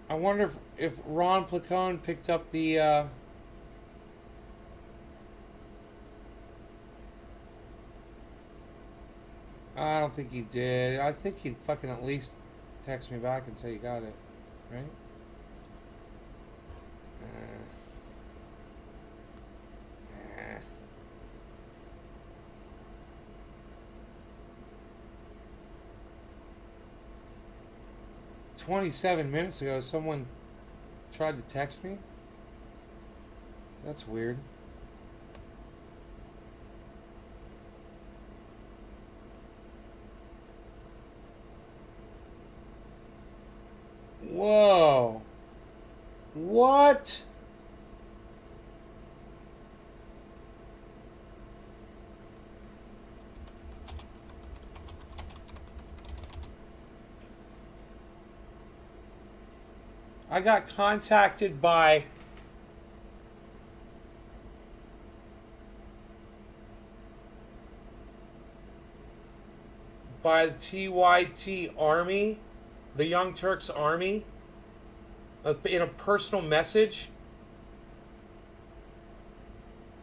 I wonder if Ron Placone picked up the I don't think he did. I think he'd fucking at least text me back and say you got it, right? 27 minutes ago, someone tried to text me. That's weird. Whoa. What? I got contacted by the TYT Army, the Young Turks Army, in a personal message.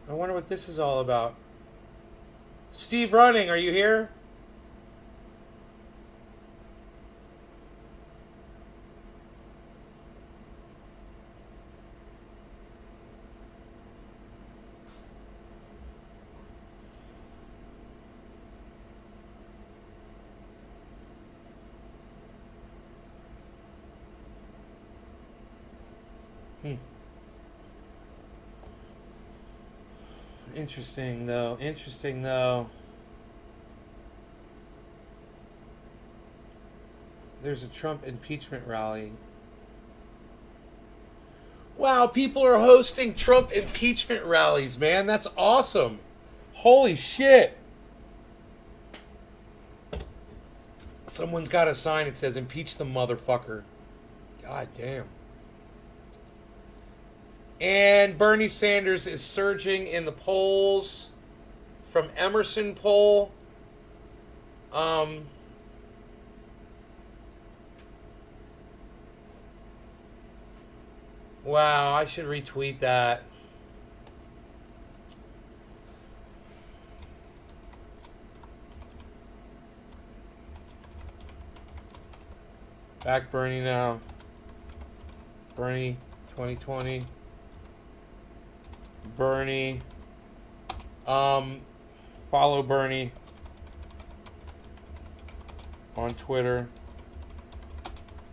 I wonder what this is all about. Steve Running, are you here? Interesting though. Interesting though. There's a Trump impeachment rally. Wow, people are hosting Trump impeachment rallies, man. That's awesome. Holy shit. Someone's got a sign that says impeach the motherfucker. God damn. And Bernie Sanders is surging in the polls from Emerson poll. Wow, I should retweet that. Back Bernie now. Bernie 2020. Bernie. Follow Bernie on Twitter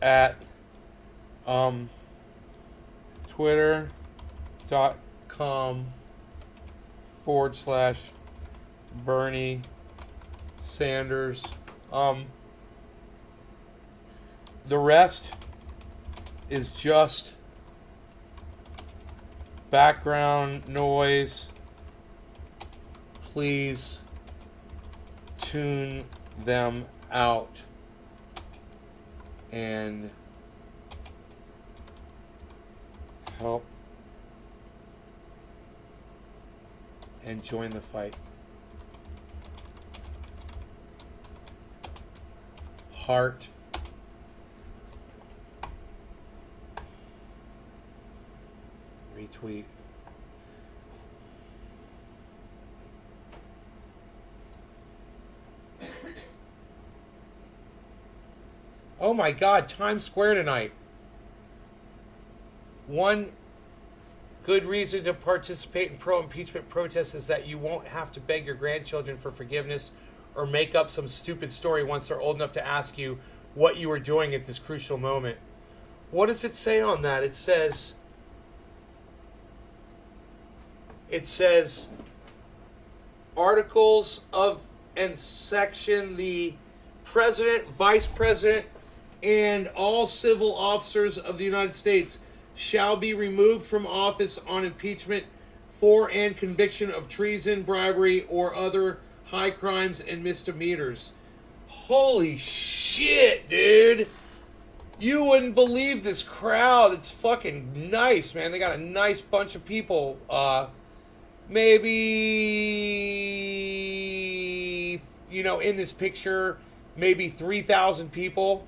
at twitter.com/Bernie Sanders. The rest is just background noise. Please tune them out and help and join the fight. Heart. Retweet. Oh my God, Times Square tonight. One good reason to participate in pro-impeachment protests is that you won't have to beg your grandchildren for forgiveness or make up some stupid story once they're old enough to ask you what you were doing at this crucial moment. What does it say on that? It says articles of and section the president, vice president, and all civil officers of the United States shall be removed from office on impeachment for and conviction of treason, bribery, or other high crimes and misdemeanors. Holy shit, dude. You wouldn't believe this crowd. It's fucking nice, man. They got a nice bunch of people. Maybe, in this picture, maybe 3,000 people.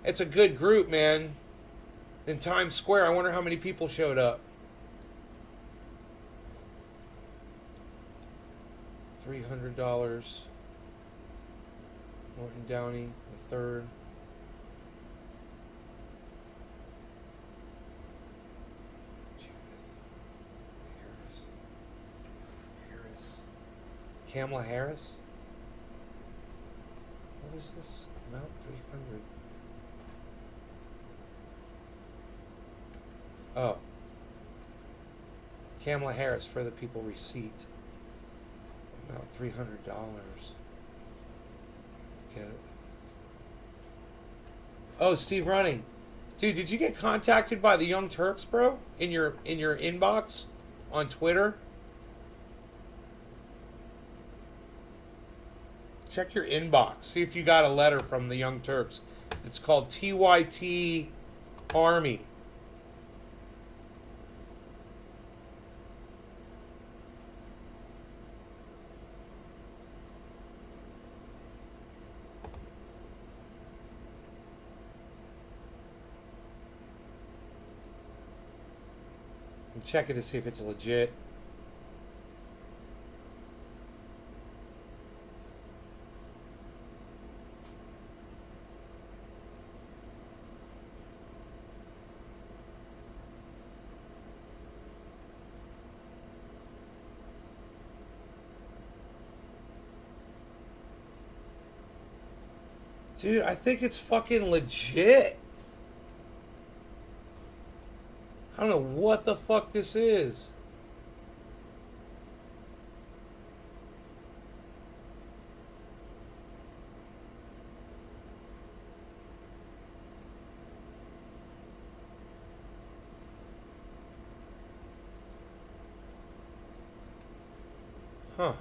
It's a good group, man. In Times Square, I wonder how many people showed up. $300. Norton Downey the third. Harris. Kamala Harris? What is this? Amount 300. Oh. Kamala Harris for the people receipt. About $300. Get it. Oh, Steve Running. Dude, did you get contacted by the Young Turks, bro? In your inbox on Twitter? Check your inbox. See if you got a letter from the Young Turks. It's called TYT Army. I'm checking to see if it's legit. Dude, I think it's fucking legit. I don't know what the fuck this is. Huh.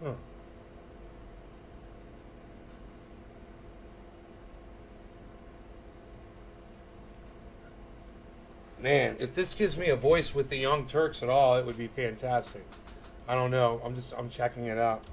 Huh. Man, if this gives me a voice with the Young Turks at all, it would be fantastic. I don't know. I'm checking it out.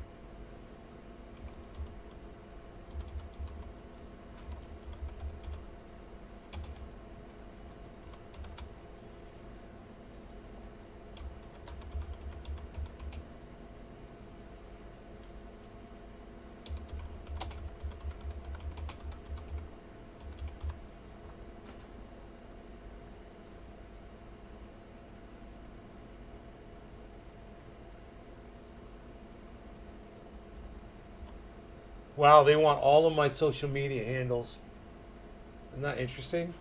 Wow, they want all of my social media handles. Isn't that interesting?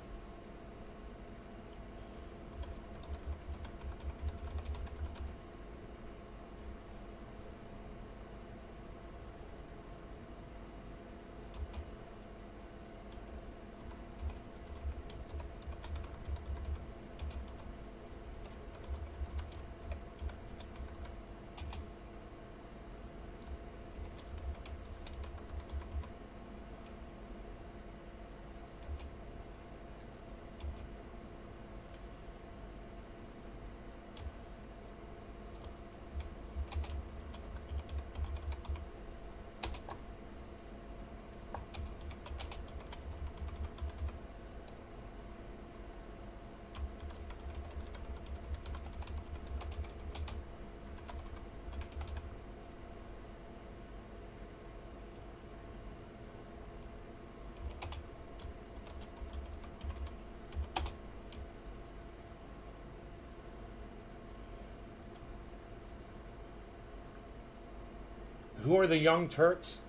Who are the Young Turks?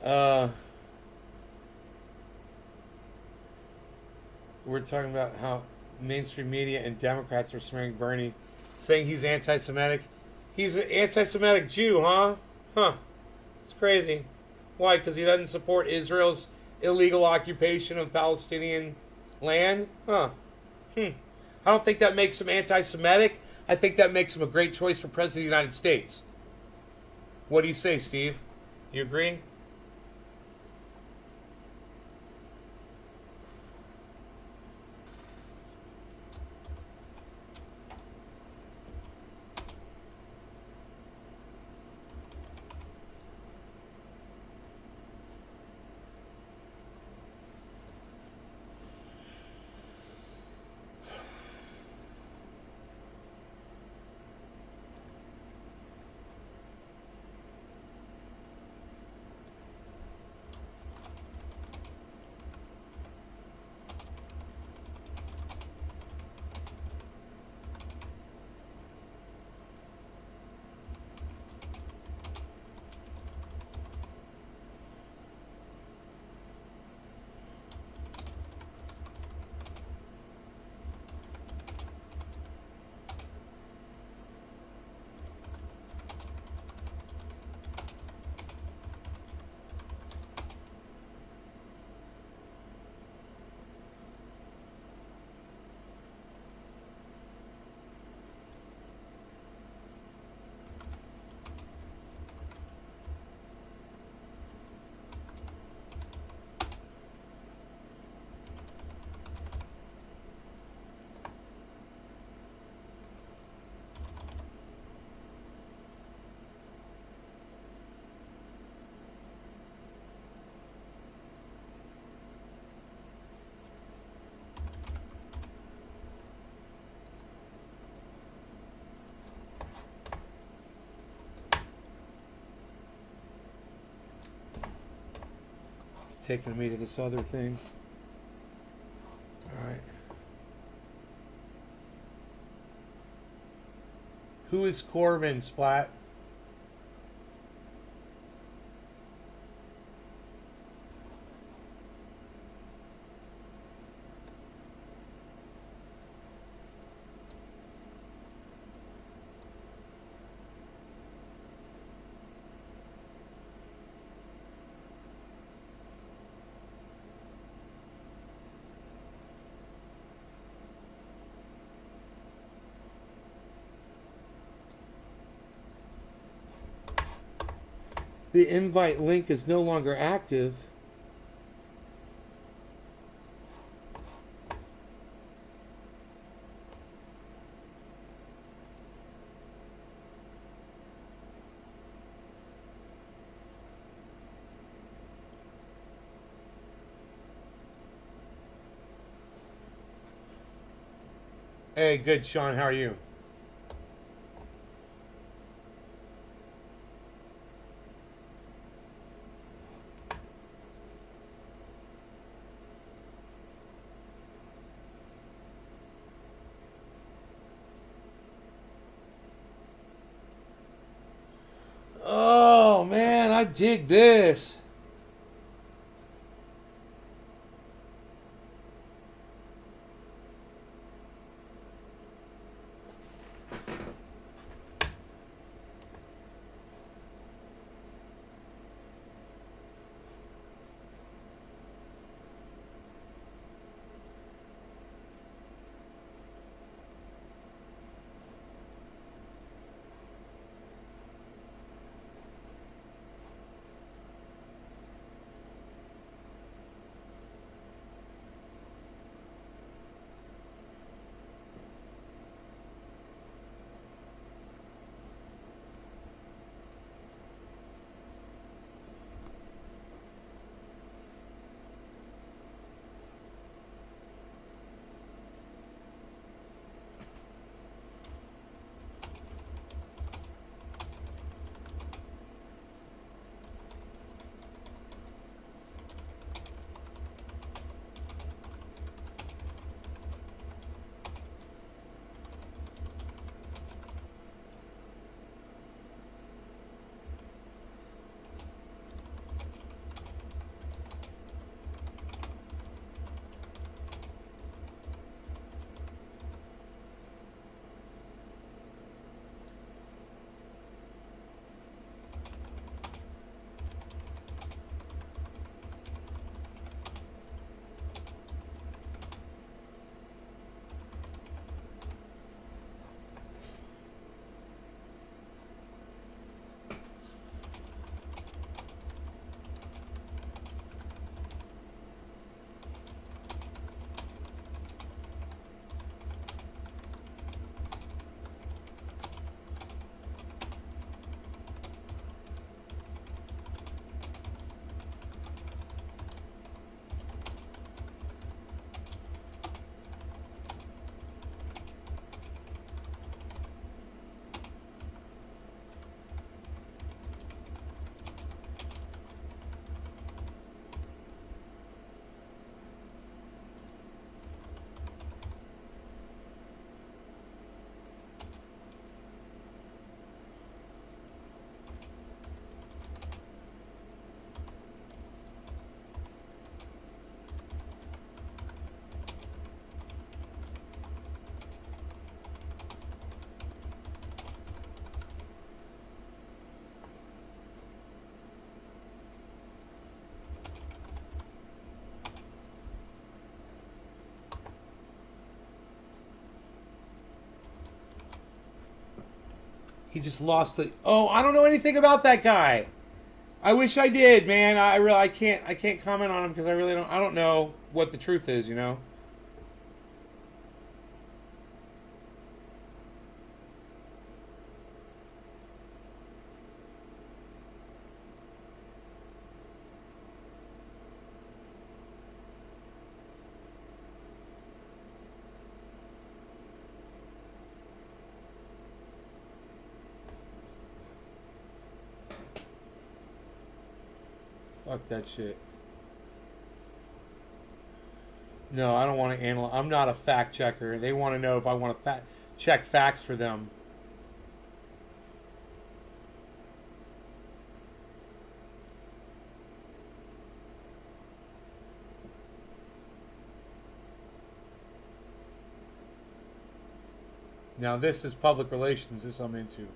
We're talking about how mainstream media and Democrats are smearing Bernie, saying he's anti-Semitic. He's an anti-Semitic Jew, huh? Huh. It's crazy. Why? Because he doesn't support Israel's illegal occupation of Palestinian land? Huh. I don't think that makes him anti-Semitic. I think that makes him a great choice for president of the United States. What do you say, Steve? You agree? Taking me to this other thing. All right. Who is Corbin, Splat? The invite link is no longer active. Hey, good, Sean. How are you? Oh, man, I dig this. He just lost the. Oh, I don't know anything about that guy. I wish I did, man. I can't comment on him because I don't know what the truth is, you know. Fuck that shit. No, I don't want to analyze. I'm not a fact checker. They want to know if I want to check facts for them. Now this is public relations. This I'm into.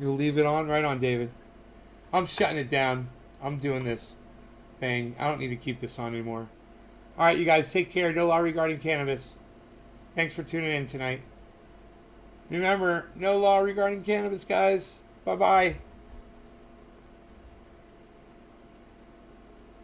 You'll leave it on? Right on, David. I'm shutting it down. I'm doing this thing. I don't need to keep this on anymore. All right, you guys, take care. No law regarding cannabis. Thanks for tuning in tonight. Remember, no law regarding cannabis, guys. Bye-bye.